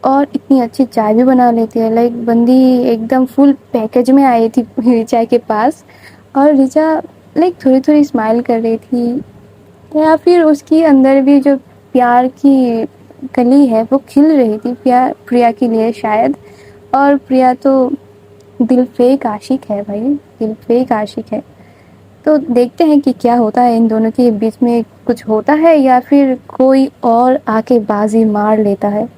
और इतनी अच्छी चाय भी बना लेती है। लाइक बंदी एकदम फुल पैकेज में आई थी ऋचा के पास और ऋचा लाइक थोड़ी थोड़ी स्माइल कर रही थी, या फिर उसकी अंदर भी जो प्यार की कली है वो खिल रही थी प्यार प्रिया के लिए शायद। और प्रिया तो दिल फेक आशिक है भाई, दिल फेक आशिक है। तो देखते हैं कि क्या होता है इन दोनों के बीच में, कुछ होता है या फिर कोई और आके बाजी मार लेता है।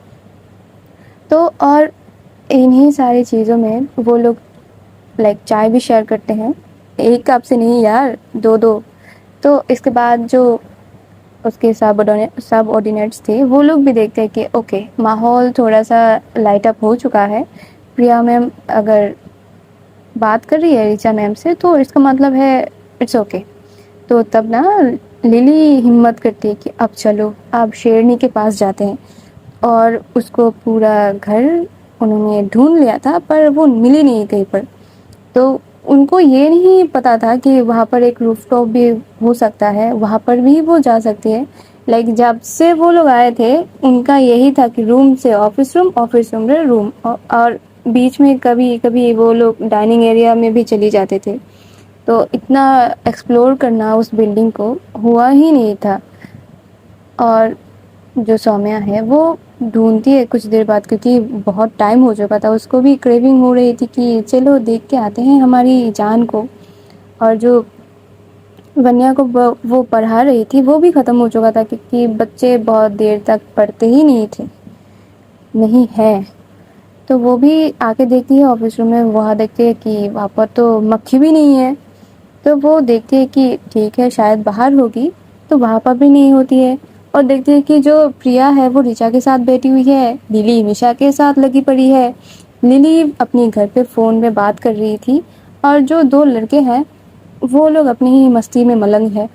तो और इन्हीं सारी चीज़ों में वो लोग लाइक चाय भी शेयर करते हैं, एक कप से नहीं यार, दो दो। तो इसके बाद जो उसके सब ऑर्डिनेट्स थे वो लोग भी देखते हैं कि ओके माहौल थोड़ा सा लाइट अप हो चुका है, प्रिया मैम अगर बात कर रही है ऋचा मैम से तो इसका मतलब है इट्स ओके। तो तब ना लिली हिम्मत करती है कि अब चलो अब शेरनी के पास जाते हैं। और उसको पूरा घर उन्होंने ढूंढ लिया था पर वो मिली नहीं कहीं पर। तो उनको ये नहीं पता था कि वहाँ पर एक रूफटॉप भी हो सकता है, वहाँ पर भी वो जा सकती है। लाइक जब से वो लोग आए थे उनका यही था कि रूम से ऑफिस रूम, ऑफिस रूम से रूम, और बीच में कभी कभी वो लोग डाइनिंग एरिया में भी चली जाते थे। तो इतना एक्सप्लोर करना उस बिल्डिंग को हुआ ही नहीं था। और जो सौम्या है वो ढूंढती है कुछ देर बाद क्योंकि बहुत टाइम हो चुका था, उसको भी क्रेविंग हो रही थी कि चलो देख के आते हैं हमारी जान को। और जो वन्या को वो पढ़ा रही थी वो भी ख़त्म हो चुका था क्योंकि बच्चे बहुत देर तक पढ़ते ही नहीं थे, नहीं है। तो वो भी आके देखती है ऑफिस रूम में, वहाँ देखती है कि वहाँ पर तो मक्खी भी नहीं है। तो वो देखती है कि ठीक है शायद बाहर होगी, तो वहाँ पर भी नहीं होती है। और देखती है कि जो प्रिया है वो ऋचा के साथ बैठी हुई है, लिली निशा के साथ लगी पड़ी है। लिली अपनी घर पे फ़ोन में बात कर रही थी और जो दो लड़के हैं वो लोग अपनी ही मस्ती में मलंग है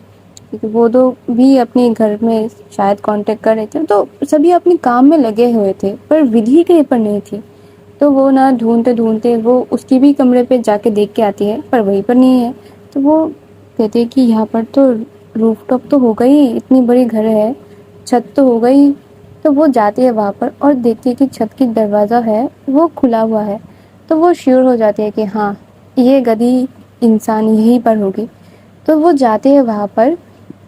क्योंकि वो दो भी अपने घर में शायद कांटेक्ट कर रहे थे। तो सभी अपने काम में लगे हुए थे पर विधि कहीं पर नहीं थी। तो वो ना ढूंढते ढूंढते वो उसकी भी कमरे पे जाके देख के आती है पर वहीं पर नहीं है। तो वो कहती है कि यहाँ पर तो रूफटॉप तो हो गई, इतनी बड़ी घर है, छत तो हो गई। तो वो जाती है वहाँ पर और देखती है कि छत की दरवाज़ा है वो खुला हुआ है। तो वो श्योर हो जाती है कि हाँ ये गधी इंसान यहीं पर होगी। तो वो जाते हैं वहाँ पर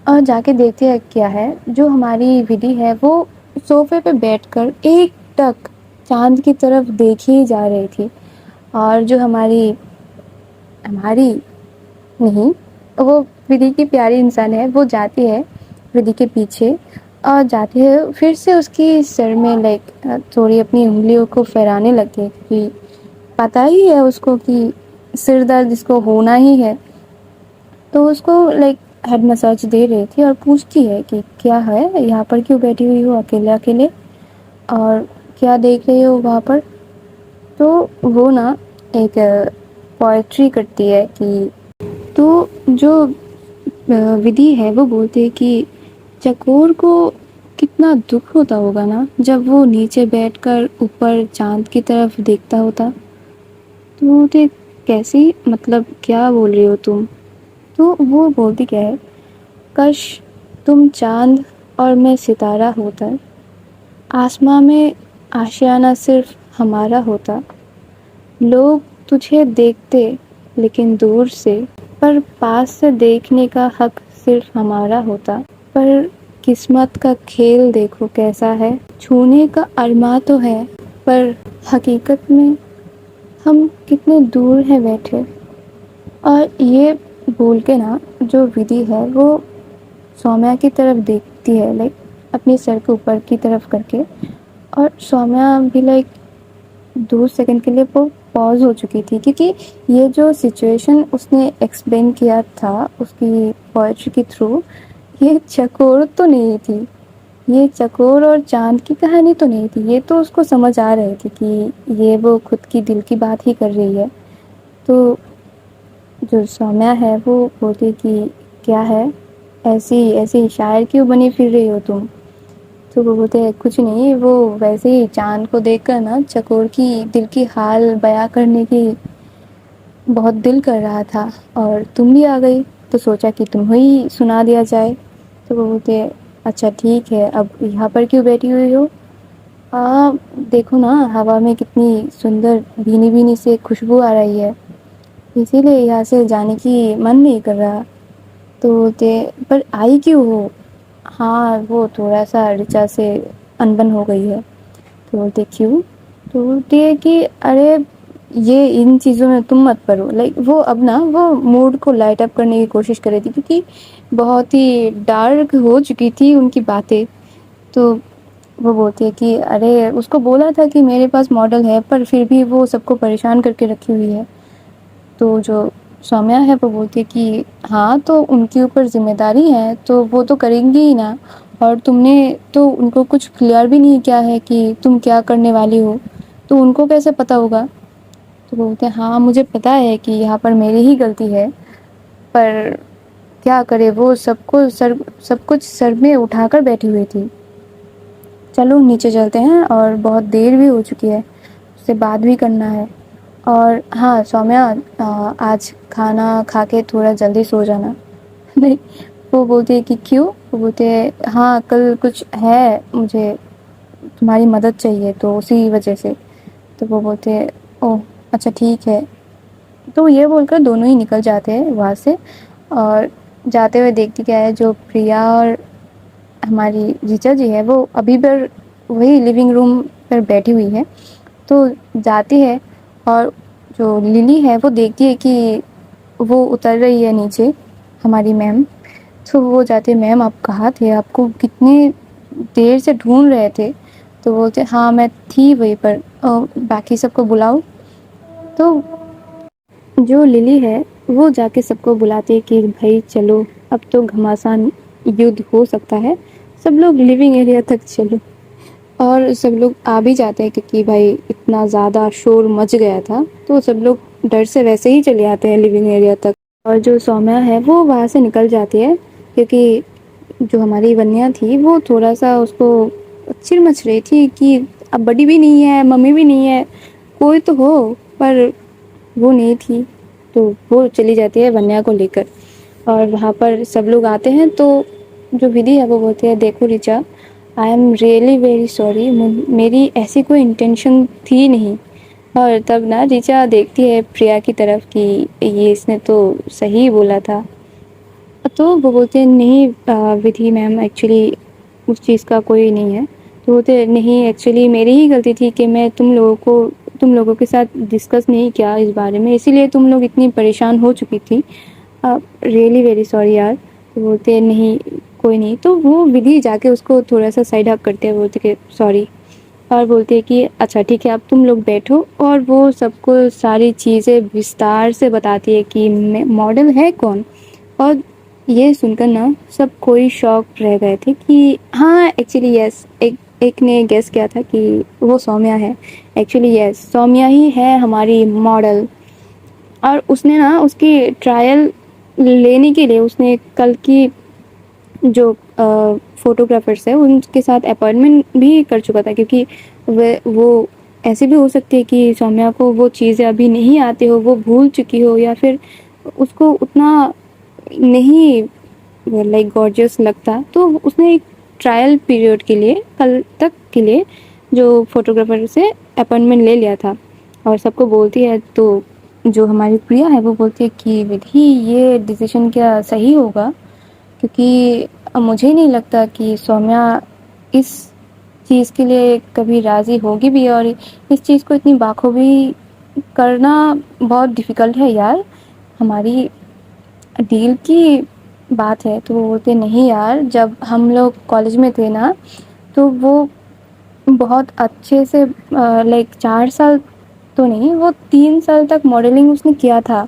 और जाके देखते हैं क्या है। जो हमारी विधि है वो सोफे पे बैठकर एक टक चांद की तरफ देख ही जा रही थी। और जो हमारी हमारी नहीं, वो विधि की प्यारी इंसान है, वो जाती है विधि के पीछे और जाती है फिर से उसकी सर में लाइक थोड़ी अपनी उंगलियों को फहराने लगती है क्योंकि पता ही है उसको कि सिर दर्द इसको होना ही है। तो उसको लाइक हेड मसाज दे रही थी और पूछती है कि क्या है यहाँ पर क्यों बैठी हुई हो अकेले अकेले और क्या देख रही हो वहाँ पर। तो वो ना एक पोएट्री करती है कि तो जो विधि है वो बोलती है कि चकोर को कितना दुख होता होगा ना जब वो नीचे बैठकर ऊपर चांद की तरफ देखता होता। तो बोलते कैसी, मतलब क्या बोल रही हो तुम। तो वो बोलती क्या है, कश तुम चांद और मैं सितारा होता, आसमां में आशियाना सिर्फ हमारा होता। लोग तुझे देखते लेकिन दूर से, पर पास से देखने का हक सिर्फ हमारा होता। पर किस्मत का खेल देखो कैसा है, छूने का अरमा तो है पर हकीकत में हम कितने दूर हैं बैठे। और ये बोल के ना जो विधि है वो सौम्या की तरफ देखती है, लाइक अपने सर के ऊपर की तरफ करके। और सौम्या भी लाइक 2 सेकंड के लिए वो पॉज़ हो चुकी थी, क्योंकि ये जो सिचुएशन उसने एक्सप्लेन किया था उसकी पोएट्री के थ्रू, ये चकोर तो नहीं थी। ये चकोर और चाँद की कहानी तो नहीं थी। ये तो उसको समझ आ रही थी कि ये वो खुद की दिल की बात ही कर रही है। तो जो सौम्या है वो बोलती कि क्या है, ऐसी ऐसी शायर क्यों बनी फिर रही हो तुम? तो वो बोलते हैं कुछ नहीं, वो वैसे ही चाँद को देखकर ना चकोर की दिल की हाल बयाँ करने की बहुत दिल कर रहा था, और तुम भी आ गई तो सोचा कि तुम्हें ही सुना दिया जाए। तो वो बोलते हैं अच्छा ठीक है, अब यहाँ पर क्यों बैठी हुई हो? देखो ना हवा में कितनी सुंदर भीनी भीनी से खुशबू आ रही है, इसीलिए यहाँ से जाने की मन नहीं कर रहा। तो बोलते पर आई क्यों हो? हाँ वो थोड़ा सा ऋचा से अनबन हो गई है। तो बोलते क्यों? तो बोलती है कि अरे ये इन चीज़ों में तुम मत पड़ो। लाइक वो अब ना वो मूड को लाइट अप करने की कोशिश कर रही थी, क्योंकि बहुत ही डार्क हो चुकी थी उनकी बातें। तो वो बोलती है कि अरे उसको बोला था कि मेरे पास मॉडल है, पर फिर भी वो सबको परेशान करके रखी हुई है। तो जो सौम्या है वो बोलती है कि हाँ तो उनके ऊपर जिम्मेदारी है तो वो तो करेंगी ही ना, और तुमने तो उनको कुछ क्लियर भी नहीं किया है कि तुम क्या करने वाली हो, तो उनको कैसे पता होगा? तो वो बोलते हैं हाँ मुझे पता है कि यहाँ पर मेरी ही गलती है, पर क्या करे, वो सब कुछ सर में उठाकर बैठी हुई थी। चलो नीचे चलते हैं, और बहुत देर भी हो चुकी है, उससे बात भी करना है। और हाँ सौम्या, आज खाना खा के थोड़ा जल्दी सो जाना। नहीं, वो बोलती है कि क्यों? वो बोलते हैं हाँ कल कुछ है, मुझे तुम्हारी मदद चाहिए तो उसी वजह से। तो वो बोलते हैं ओह अच्छा ठीक है। तो ये बोलकर दोनों ही निकल जाते हैं वहाँ से, और जाते हुए देखती क्या है, जो प्रिया और हमारी ऋचा जी है वो अभी पर वही लिविंग रूम पर बैठी हुई है। तो जाती है, और जो लिली है वो देखती है कि वो उतर रही है नीचे, हमारी मैम। तो वो जाते मैम आप कहाँ थे, आपको कितनी देर से ढूंढ रहे थे? तो बोलते हाँ मैं थी वहीं पर, बाकी सबको बुलाओ। तो जो लिली है वो जाके सबको बुलाती है कि भाई चलो अब तो घमासान युद्ध हो सकता है, सब लोग लिविंग एरिया तक चलो। और सब लोग आ भी जाते हैं, क्योंकि भाई इतना ज़्यादा शोर मच गया था, तो सब लोग डर से वैसे ही चले आते हैं लिविंग एरिया तक। और जो सौम्या है वो वहाँ से निकल जाती है, क्योंकि जो हमारी वन्या थी वो थोड़ा सा उसको चिड़ मच रही थी कि अब बड़ी भी नहीं है, मम्मी भी नहीं है, कोई तो हो। पर वो नहीं थी, तो वो चली जाती है वन्या को लेकर। और वहाँ पर सब लोग आते हैं, तो जो विधि है वो बोलती है देखो Richa, I am really very sorry, मेरी ऐसी कोई इंटेंशन थी नहीं। और तब ना ऋचा देखती है प्रिया की तरफ कि ये इसने तो सही बोला था। तो वो बोलते हैं नहीं विधि मैम एक्चुअली उस चीज़ का कोई नहीं है। तो बोलते नहीं एक्चुअली मेरी ही गलती थी कि मैं तुम लोगों के साथ डिस्कस नहीं किया इस बारे में, इसीलिए तुम लोग इतनी परेशान हो चुकी थी। रियली वेरी सॉरी यार। तो बोलते हैं नहीं कोई नहीं। तो वो विधि जाके उसको थोड़ा सा साइड हक करते हैं, बोलते कि सॉरी। और बोलते हैं कि अच्छा ठीक है अब तुम लोग बैठो, और वो सबको सारी चीज़ें विस्तार से बताती है कि मॉडल है कौन। और ये सुनकर ना सब कोई शॉक रह गए थे कि हाँ एक्चुअली यस, एक ने गेस किया था कि वो सौम्या है। एक्चुअली यस सौम्या ही है हमारी मॉडल। और उसने ना उसकी ट्रायल लेने के लिए उसने कल की जो फोटोग्राफर्स है उनके साथ अपॉइंटमेंट भी कर चुका था, क्योंकि वो ऐसे भी हो सकती है कि सौम्या को वो चीज़ें अभी नहीं आती हो, वो भूल चुकी हो, या फिर उसको उतना नहीं लाइक गॉर्जियस लगता। तो उसने एक ट्रायल पीरियड के लिए कल तक के लिए जो फोटोग्राफर से अपॉइंटमेंट ले लिया था, और सबको बोलती है। तो जो हमारी प्रिया है वो बोलती है कि विधि ये डिसीजन क्या सही होगा, क्योंकि मुझे नहीं लगता कि सौम्या इस चीज़ के लिए कभी राज़ी होगी भी, और इस चीज़ को इतनी बाखूबी करना बहुत डिफ़िकल्ट है यार, हमारी डील की बात है। तो वो बोलते नहीं यार, जब हम लोग कॉलेज में थे ना तो वो बहुत अच्छे से लाइक 4 साल तो नहीं, वो 3 साल तक मॉडलिंग उसने किया था,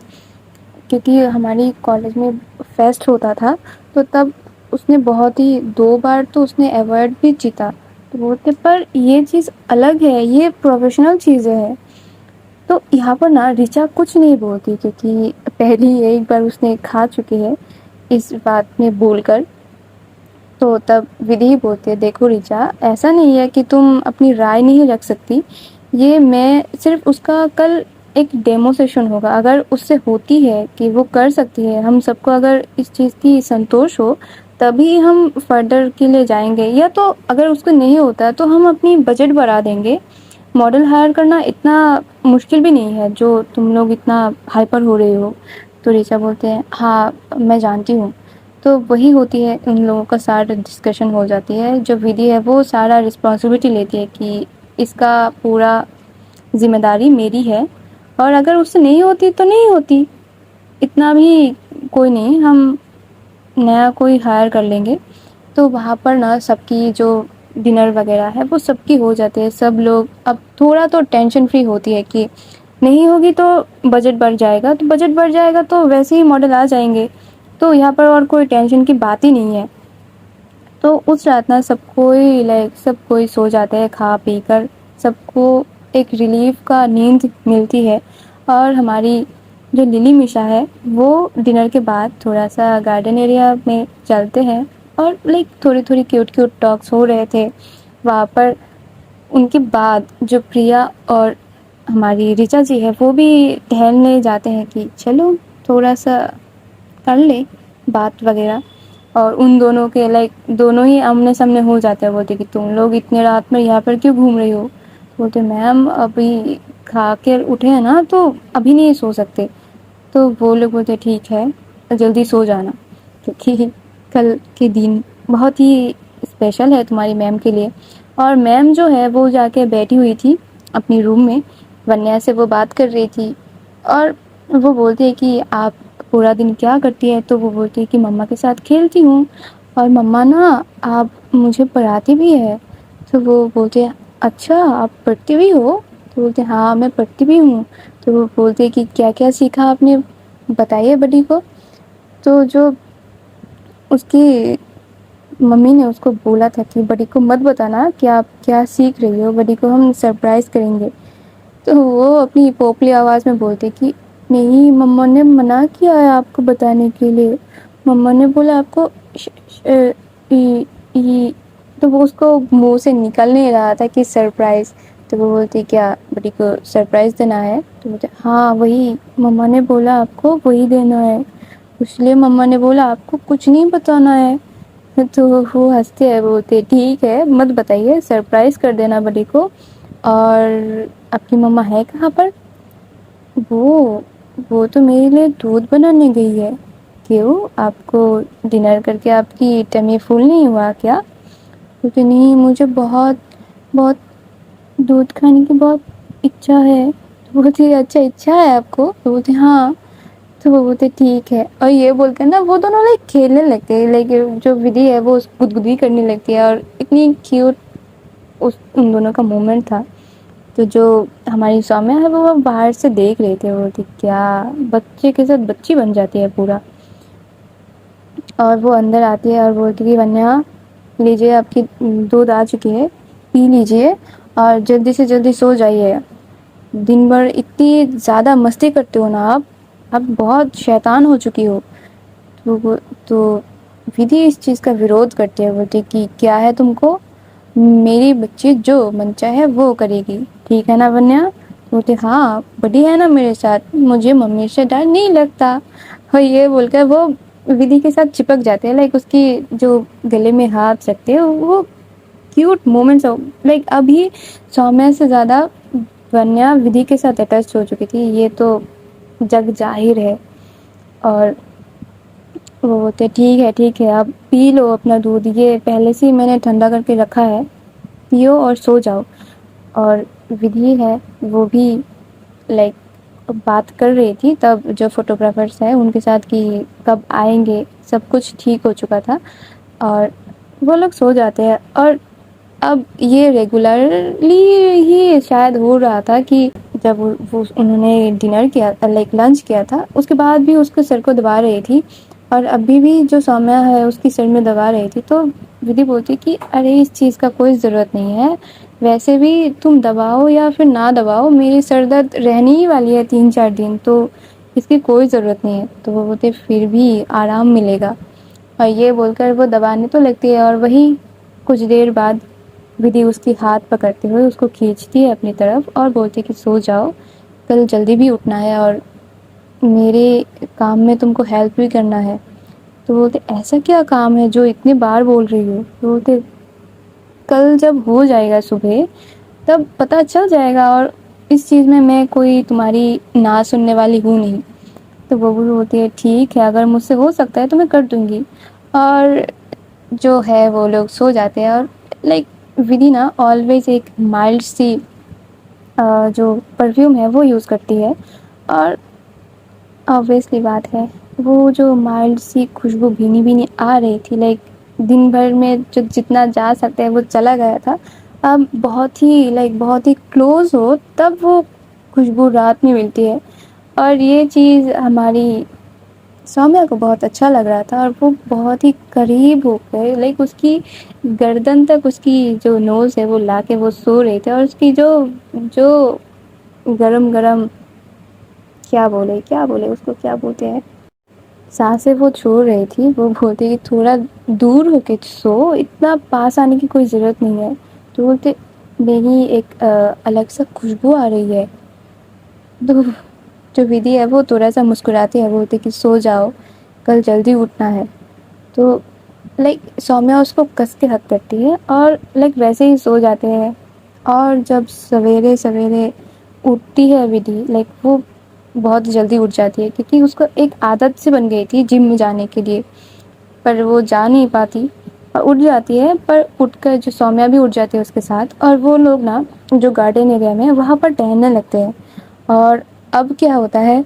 क्योंकि हमारी कॉलेज में फेस्ट होता था, तो तब उसने बहुत ही 2 बार तो उसने अवार्ड भी जीता। तो बोलते पर ये चीज़ अलग है, ये प्रोफेशनल चीज़ें है। तो यहाँ पर ना ऋचा कुछ नहीं बोलती, क्योंकि पहली एक बार उसने खा चुकी है इस बात में बोलकर। तो तब विधि बोलते हैं, देखो ऋचा, ऐसा नहीं है कि तुम अपनी राय नहीं रख सकती, ये मैं सिर्फ उसका कल एक डेमो सेशन होगा, अगर उससे होती है कि वो कर सकती है, हम सबको अगर इस चीज़ की संतोष हो, तभी हम फर्दर के लिए जाएंगे, या तो अगर उसको नहीं होता तो हम अपनी बजट बढ़ा देंगे। मॉडल हायर करना इतना मुश्किल भी नहीं है जो तुम लोग इतना हाइपर हो रहे हो। तो ऋचा बोलते हैं, हाँ मैं जानती हूँ। तो वही होती है, उन लोगों का सारा डिस्कशन हो जाती है, जो विधि है वो सारा रिस्पॉन्सिबिलिटी लेती है कि इसका पूरा जिम्मेदारी मेरी है, और अगर उससे नहीं होती तो नहीं होती, इतना भी कोई नहीं, हम नया कोई हायर कर लेंगे। तो वहाँ पर ना सबकी जो डिनर वगैरह है वो सबकी हो जाती है, सब लोग अब थोड़ा तो टेंशन फ्री होती है कि नहीं होगी तो बजट बढ़ जाएगा, तो बजट बढ़ जाएगा तो वैसे ही मॉडल आ जाएंगे, तो यहाँ पर और कोई टेंशन की बात ही नहीं है। तो उस रात ना सब कोई सब कोई सो जाते हैं खा पी कर, सबको एक रिलीफ का नींद मिलती है। और हमारी जो लिली मिशा है वो डिनर के बाद थोड़ा सा गार्डन एरिया में चलते हैं, और थोड़ी थोड़ी क्यूट क्यूट टॉक्स हो रहे थे वहाँ पर। उनके बाद जो प्रिया और हमारी ऋचा जी है वो भी टहलने जाते हैं कि चलो थोड़ा सा कर ले बात वगैरह। और उन दोनों के दोनों ही आमने सामने हो जाते हैं, बोलते कि तुम लोग इतने रात में यहाँ पर क्यों घूम रही हो। बोलते मैम अभी खा के उठे हैं ना, तो अभी नहीं सो सकते। तो वो लोग बोलते ठीक है, जल्दी सो जाना, क्योंकि कल के दिन बहुत ही स्पेशल है तुम्हारी मैम के लिए। और मैम जो है वो जाके बैठी हुई थी अपनी रूम में, वन्या से वो बात कर रही थी, और वो बोलती है कि आप पूरा दिन क्या करती है। तो वो बोलती है कि मम्मा के साथ खेलती हूँ, और मम्मा ना आप मुझे पढ़ाती भी है। तो वो बोलते हैं अच्छा आप पढ़ती भी हो। तो बोलते हैं हाँ मैं पढ़ती भी हूँ। तो वो बोलते हैं कि क्या क्या सीखा आपने, बताइए बड़ी को। तो जो उसकी मम्मी ने उसको बोला था कि बड़ी को मत बताना कि आप क्या सीख रही हो, बड़ी को हम सरप्राइज़ करेंगे। तो वो अपनी पोपली आवाज़ में बोलते कि नहीं, मम्मा ने मना किया है आपको बताने के लिए, मम्मा ने बोला आपको ई, ई। तो वो उसको मुंह से निकल नहीं रहा था कि सरप्राइज़। तो वो बोलती क्या बड़ी को सरप्राइज़ देना है। तो बोलते हाँ वही, मम्मा ने बोला आपको वही देना है, इसलिए मम्मा ने बोला आपको कुछ नहीं बताना है। तो वो हंसते हैं, बोलते ठीक है मत बताइए, सरप्राइज़ कर देना बड़ी को। और आपकी मम्मा है कहाँ पर। वो वो तो मेरे लिए दूध बनाने गई है। क्यों, आपको डिनर करके आपकी टमी फुल नहीं हुआ क्या। क्योंकि नहीं, मुझे बहुत बहुत दूध खाने की बहुत इच्छा है। तो बोलती अच्छा इच्छा है आपको। तो बोलते हाँ। तो वो बोलते ठीक है, और ये बोलकर ना वो दोनों खेलने लगते हैं, जो विधि है वो गुदगुदी करने लगती है, और इतनी क्यूट उस उन दोनों का मोमेंट था। तो जो हमारी सौम्या है वो बाहर से देख रहे थे, वो बोलती क्या बच्चे के साथ बच्ची बन जाती है पूरा। और वो अंदर आती है और बोलती कि वन्या लीजिए आपकी दूध आ चुकी है, पी लीजिए और जल्दी से जल्दी सो जाइए। दिन भर इतनी ज़्यादा मस्ती करते हो ना आप बहुत शैतान हो चुकी हो। तो तो विधि इस चीज़ का विरोध करती है, बोलती कि क्या है तुमको, मेरी बच्ची जो मन चाहे वो करेगी, ठीक है ना वन्या। बोलते हाँ बड़ी है ना मेरे साथ, मुझे मम्मी से डर नहीं लगता। और ये बोलकर वो विधि के साथ चिपक जाते हैं, उसकी जो गले में हाथ रखते हैं, वो क्यूट मोमेंट्स। अभी सौम्या से ज़्यादा वन्या विधि के साथ अटैच हो चुकी थी, ये तो जग जाहिर है। और वो बोलते ठीक है आप पी लो अपना दूध, ये पहले से ही मैंने ठंडा करके रखा है, पियो और सो जाओ। और विधि है वो भी लाइक बात कर रही थी तब जो फोटोग्राफर्स हैं उनके साथ कि कब आएंगे, सब कुछ ठीक हो चुका था और वो लोग सो जाते हैं। और अब ये रेगुलरली ही शायद हो रहा था कि जब वो उन्होंने डिनर किया, लाइक लंच किया था, उसके बाद भी उसके सर को दबा रही थी और अभी भी जो सौम्या है उसकी सिर में दबा रही थी। तो विधि बोलती कि अरे इस चीज़ का कोई ज़रूरत नहीं है, वैसे भी तुम दबाओ या फिर ना दबाओ, मेरी सर दर्द रहने ही वाली है 3-4 दिन, तो इसकी कोई ज़रूरत नहीं है। तो वो बोलते फिर भी आराम मिलेगा, और ये बोलकर वो दबाने तो लगती है। और वही कुछ देर बाद विधि उसकी हाथ पकड़ते हुए उसको खींचती है अपनी तरफ और बोलती है कि सो जाओ, कल जल्दी भी उठना है और मेरे काम में तुमको हेल्प भी करना है। तो बोलते ऐसा क्या काम है जो इतनी बार बोल रही हो? तो बोलते कल जब हो जाएगा सुबह तब पता चल जाएगा, और इस चीज़ में मैं कोई तुम्हारी ना सुनने वाली हूँ नहीं। तो बबूल बोलती है ठीक है, अगर मुझसे हो सकता है तो मैं कर दूँगी। और जो है वो लोग सो जाते हैं। और लाइक विधि ना ऑलवेज एक माइल्ड सी जो परफ्यूम है वो यूज़ करती है, और ऑब्वियसली बात है वो जो माइल्ड सी खुशबू भीनी भीनी आ रही थी, लाइक दिन भर में जो जितना जा सकते हैं वो चला गया था। अब बहुत ही क्लोज हो तब वो खुशबू रात में मिलती है, और ये चीज़ हमारी सौम्या को बहुत अच्छा लग रहा था। और वो बहुत ही करीब हो गए, लाइक उसकी गर्दन तक उसकी जो नोज़ है वो लाके वो सो रहे थे, और उसकी जो जो गरम गरम क्या बोले उसको, क्या बोलते हैं, सांसें वो छोड़ रही थी। वो बोलते कि थोड़ा दूर होके सो, इतना पास आने की कोई ज़रूरत नहीं है। तो बोलते नहीं, एक अलग सा खुशबू आ रही है। तो जो विधि है वो थोड़ा सा मुस्कुराती है, बोलते कि सो जाओ, कल जल्दी उठना है। तो लाइक सौम्या उसको कस के हक करती है और लाइक वैसे ही सो जाते हैं। और जब सवेरे सवेरे उठती है विधि, लाइक वो बहुत जल्दी उठ जाती है क्योंकि उसको एक आदत सी बन गई थी जिम में जाने के लिए, पर वो जा नहीं पाती और उठ जाती है। पर उठकर जो सौम्या भी उठ जाती है उसके साथ, और वो लोग ना जो गार्डन एरिया में वहाँ पर टहलने लगते हैं। और अब क्या होता है,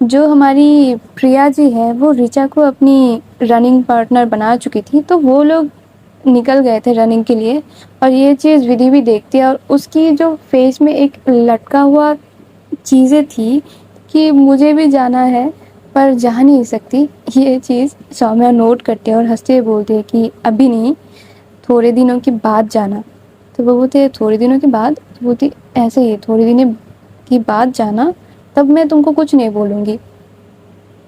जो हमारी प्रिया जी है वो ऋचा को अपनी रनिंग पार्टनर बना चुकी थी, तो वो लोग निकल गए थे रनिंग के लिए। और ये चीज़ विधि भी देखती है, और उसकी जो फेस में एक लटका हुआ चीज़ें थी कि मुझे भी जाना है पर जा नहीं सकती, ये चीज़ सौम्या नोट करते हैं और हंसते हुए बोलते हैं कि अभी नहीं, थोड़े दिनों के बाद जाना। तो वो बोलते थोड़े दिनों के बाद? तो बोलती ऐसे ही थोड़े दिनों की बाद जाना, तब मैं तुमको कुछ नहीं बोलूँगी।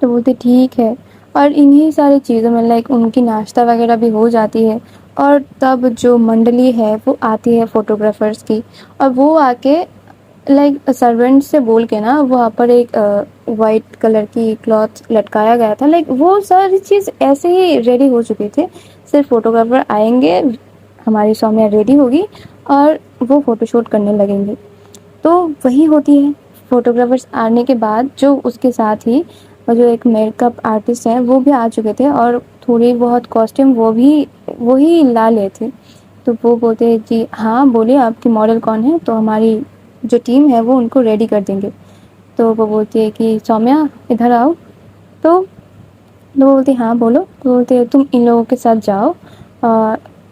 तो बोलते ठीक है। और इन्हीं सारी चीज़ों में लाइक उनकी नाश्ता वगैरह भी हो जाती है, और तब जो मंडली है वो आती है फोटोग्राफर्स की, और वो आके लाइक सर्वेंट से बोल के ना वहाँ पर एक वाइट कलर की क्लॉथ लटकाया गया था, लाइक वो सारी चीज़ ऐसे ही रेडी हो चुके थे। सिर्फ फोटोग्राफर आएंगे, हमारी सौम्या रेडी होगी और वो फ़ोटोशूट करने लगेंगे। तो वही होती है, फोटोग्राफर्स आने के बाद जो उसके साथ ही और जो एक मेकअप आर्टिस्ट है वो भी आ चुके थे, और थोड़ी बहुत कॉस्ट्यूम वो भी वही ला लिए थे। तो वो बोलते हैं जी हाँ बोलिए आपकी मॉडल कौन है, तो हमारी जो टीम है वो उनको रेडी कर देंगे। तो वो बोलती है कि सौम्या इधर आओ। तो वो बोलते हाँ बोलो। तो बोलते हैं तुम इन लोगों के साथ जाओ,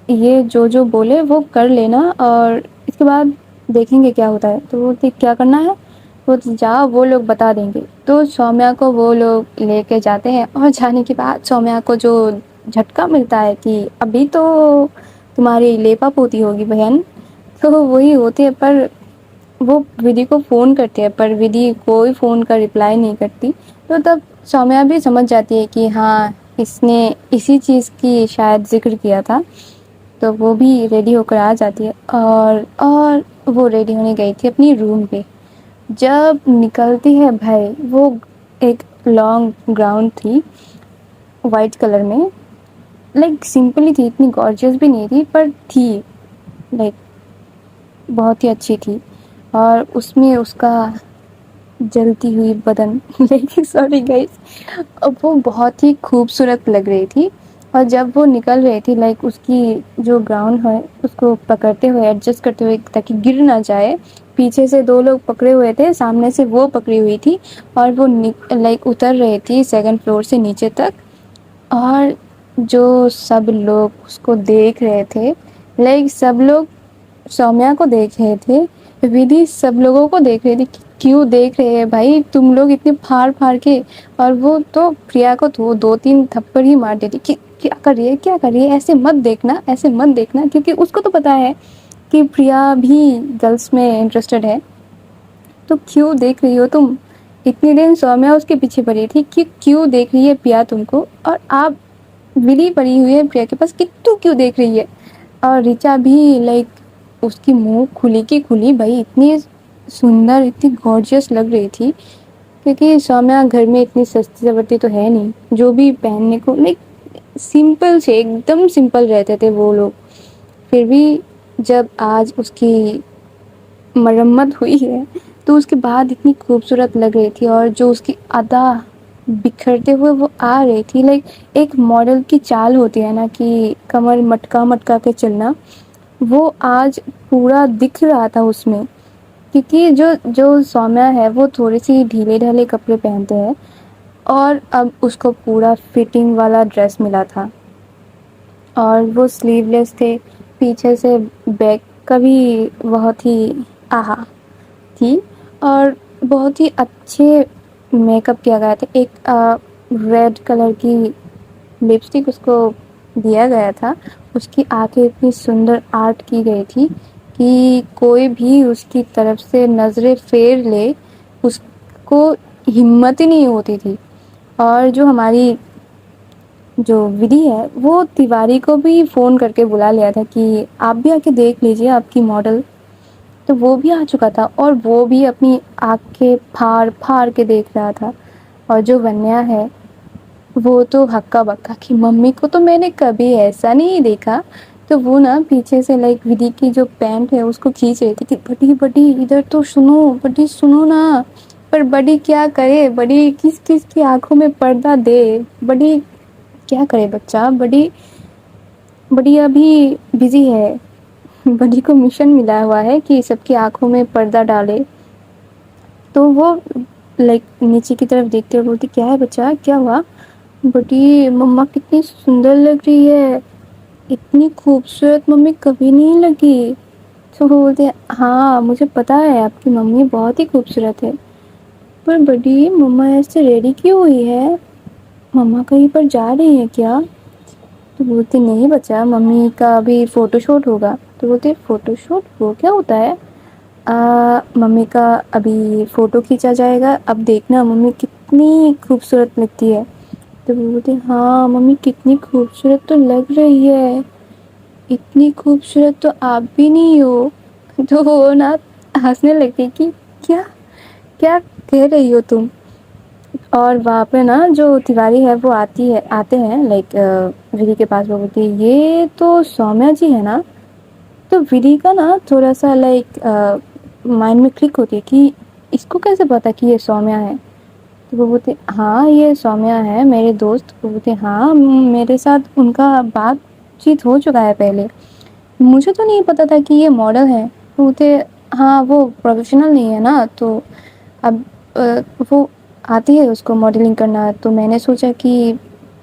ये जो जो बोले वो कर लेना, और इसके बाद देखेंगे क्या होता है। तो बोलते क्या करना है? वो जाओ, वो लोग बता देंगे। तो सौम्या को वो लोग लेके जाते हैं, और जाने के बाद सौम्या को जो झटका मिलता है कि अभी तो तुम्हारी लेपा पोती होगी बहन। तो वही होती है, पर वो विधि को फ़ोन करती है पर विधि कोई फ़ोन का रिप्लाई नहीं करती। तो तब सौम्या भी समझ जाती है कि हाँ इसने इसी चीज़ की शायद ज़िक्र किया था। तो वो भी रेडी होकर आ जाती है, और वो रेडी होने गई थी अपनी रूम पे। जब निकलती है भाई, वो एक लॉन्ग ग्राउंड थी वाइट कलर में, लाइक सिंपली थी, इतनी गॉर्जियस भी नहीं थी पर थी, लाइक बहुत ही अच्छी थी। और उसमें उसका जलती हुई बदन लेकिन सॉरी गाइस, अब वो बहुत ही खूबसूरत लग रही थी। और जब वो निकल रही थी, लाइक उसकी जो ग्राउंड है उसको पकड़ते हुए, एडजस्ट करते हुए ताकि गिर ना जाए, पीछे से दो लोग पकड़े हुए थे, सामने से वो पकड़ी हुई थी, और वो लाइक उतर रही थी 2nd फ्लोर से नीचे तक। और जो सब लोग उसको देख रहे थे, लाइक सब लोग सौम्या को देख रहे थे, विधि सब लोगों को देख रही थी कि क्यों देख रहे हैं भाई तुम लोग इतने फाड़ फाड़ के। और वो तो प्रिया को तो 2-3 थप्पड़ ही मार देती कि क्या कर रही है, क्या कर रही है, ऐसे मत देखना, ऐसे मत देखना, क्योंकि उसको तो पता है कि प्रिया भी गर्ल्स में इंटरेस्टेड है। तो क्यों देख रही हो तुम, इतनी दिन सौम्या उसके पीछे पड़ी थी कि क्यों देख रही है प्रिया तुमको, और आप विली पड़ी हुई है प्रिया के पास कि तू क्यों देख रही है। और ऋचा भी लाइक उसकी मुंह खुली की खुली, भाई इतनी सुंदर, इतनी गॉर्जियस लग रही थी, क्योंकि सौम्या घर में इतनी सस्ती सवरती तो है नहीं, जो भी पहनने को लाइक सिंपल से एकदम सिंपल रहते थे वो लोग। फिर भी जब आज उसकी मरम्मत हुई है तो उसके बाद इतनी खूबसूरत लग रही थी, और जो उसकी अदा बिखरते हुए वो आ रही थी, लाइक एक मॉडल की चाल होती है ना कि कमर मटका मटका के चलना, वो आज पूरा दिख रहा था उसमें। क्योंकि जो जो सौम्या है वो थोड़ी सी ढीले ढाले कपड़े पहनते हैं, और अब उसको पूरा फिटिंग वाला ड्रेस मिला था, और वो स्लीवलेस थे, पीछे से बैक का भी बहुत ही आहा थी, और बहुत ही अच्छे मेकअप किया गया था। एक रेड कलर की लिपस्टिक उसको दिया गया था, उसकी आंखें इतनी सुंदर आर्ट की गई थी कि कोई भी उसकी तरफ से नज़रें फेर ले उसको हिम्मत ही नहीं होती थी। और जो हमारी जो विधि है वो तिवारी को भी फ़ोन करके बुला लिया था कि आप भी आके देख लीजिए आपकी मॉडल। तो वो भी आ चुका था, और वो भी अपनी आंखें फाड़ फाड़ के देख रहा था। और जो वन्या है वो तो हक्का बक्का कि मम्मी को तो मैंने कभी ऐसा नहीं देखा। तो वो ना पीछे से लाइक विधि की जो पैंट है उसको खींच रही थी कि बड़ी बड़ी इधर तो सुनो, बड़ी सुनो ना। पर बड़ी क्या करे, बड़ी किस किस की आंखों में पर्दा दे, बड़ी क्या करे बच्चा, बड़ी बड़ी अभी बिजी है। बड़ी को मिशन मिला हुआ है कि सबकी आंखों में पर्दा डाले। तो वो लाइक नीचे की तरफ देखते हुए बोलती क्या है बच्चा, क्या हुआ। बड़ी मम्मा कितनी सुंदर लग रही है, इतनी खूबसूरत मम्मी कभी नहीं लगी। तो वो बोलते हाँ मुझे पता है आपकी मम्मी बहुत ही खूबसूरत है, पर बड़ी मम्मा ऐसे रेडी क्यों हुई है, मम्मा कहीं पर जा रही है क्या। तो बोलते नहीं बच्चा, मम्मी का अभी फ़ोटोशूट होगा। तो बोलते फ़ोटोशूट वो क्या होता है। मम्मी का अभी फ़ोटो खींचा जाएगा, अब देखना मम्मी कितनी खूबसूरत लगती है। तो वो बोलते हाँ मम्मी कितनी खूबसूरत तो लग रही है, इतनी खूबसूरत तो आप भी नहीं हो। तो वो ना हंसने लगती कि क्या क्या कह रही हो तुम। और वहाँ पे ना जो तिवारी है वो आते हैं लाइक विधि के पास। वो बोलती है ये तो सौम्या जी है ना। तो विधि का ना थोड़ा सा लाइक माइंड में क्लिक होती है कि इसको कैसे पता कि ये सौम्या है। तो वो बोलते हाँ ये सौम्या है मेरे दोस्त। वो बोलते हाँ मेरे साथ उनका बातचीत हो चुका है पहले, मुझे तो नहीं पता था कि ये मॉडल है। वो बोलते हाँ वो प्रोफेशनल नहीं है ना, तो अब वो आती है उसको मॉडलिंग करना, तो मैंने सोचा कि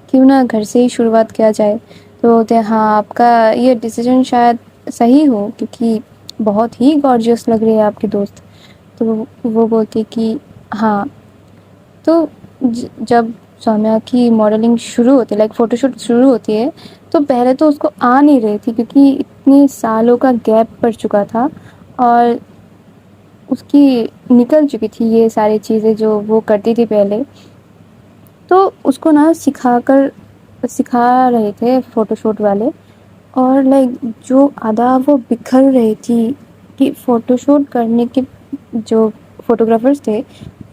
क्यों ना घर से ही शुरुआत किया जाए। तो बोलते हैं हाँ आपका ये डिसीजन शायद सही हो, क्योंकि बहुत ही गॉर्जियस लग रही है आपकी दोस्त। तो वो बोलती कि हाँ। तो जब सौम्या की मॉडलिंग शुरू होती है लाइक फ़ोटोशूट शुरू होती है, तो पहले तो उसको आ नहीं रही थी क्योंकि इतने सालों का गैप पड़ चुका था, और उसकी निकल चुकी थी ये सारी चीज़ें जो वो करती थी पहले। तो उसको ना सिखा रहे थे फ़ोटोशूट वाले, और लाइक जो अदा वो बिखर रही थी कि फ़ोटोशूट करने के जो फ़ोटोग्राफर्स थे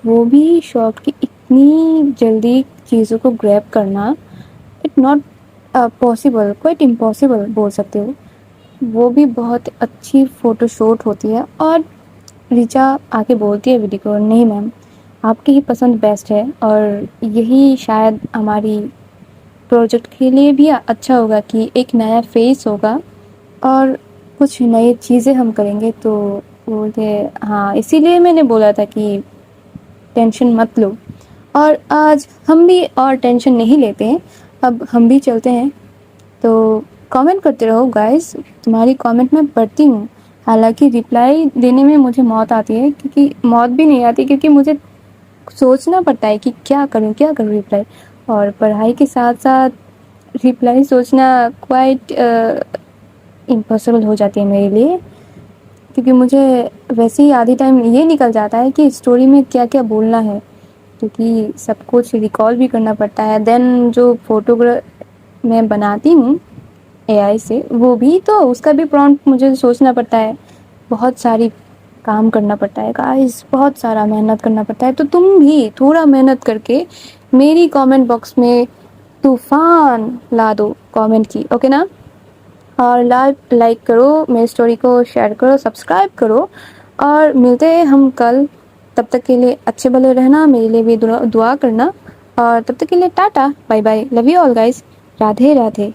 वो भी शौक कि इतनी जल्दी चीज़ों को ग्रैब करना it not possible, quite impossible बोल सकते हो। वो भी बहुत अच्छी फ़ोटोशूट होती है। और ऋचा आके बोलती है विधि को नहीं मैम आपकी ही पसंद बेस्ट है, और यही शायद हमारी प्रोजेक्ट के लिए भी अच्छा होगा कि एक नया फेस होगा और कुछ नई चीज़ें हम करेंगे। तो बोलते हाँ इसीलिए मैंने बोला था कि टेंशन मत लो। और आज हम भी और टेंशन नहीं लेते हैं, अब हम भी चलते हैं। तो कमेंट करते रहो गाइस, तुम्हारी कमेंट मैं पढ़ती हूँ, हालाँकि रिप्लाई देने में मुझे मौत आती है, क्योंकि मौत भी नहीं आती, क्योंकि मुझे सोचना पड़ता है कि क्या करूँ रिप्लाई। और पढ़ाई के साथ-साथ रिप्लाई सोचना क्वाइट इम्पॉसिबल हो जाती है मेरे लिए, क्योंकि मुझे वैसे ही आधी टाइम ये निकल जाता है कि स्टोरी में क्या-क्या बोलना है, क्योंकि सब कुछ रिकॉल भी करना पड़ता है। देन जो मैं बनाती हूँ एआई से, वो भी तो उसका भी प्रॉम्प्ट मुझे सोचना पड़ता है, बहुत सारी काम करना पड़ता है गाइस, बहुत सारा मेहनत करना पड़ता है। तो तुम भी थोड़ा मेहनत करके मेरी कमेंट बॉक्स में तूफान ला दो कमेंट की, ओके ना? और लाइक करो, मेरी स्टोरी को शेयर करो, सब्सक्राइब करो, और मिलते हैं हम कल। तब तक के लिए अच्छे भले रहना, मेरे लिए भी दुआ करना, और तब तक के लिए टाटा, bye bye, love you all guys, Radhe Radhe.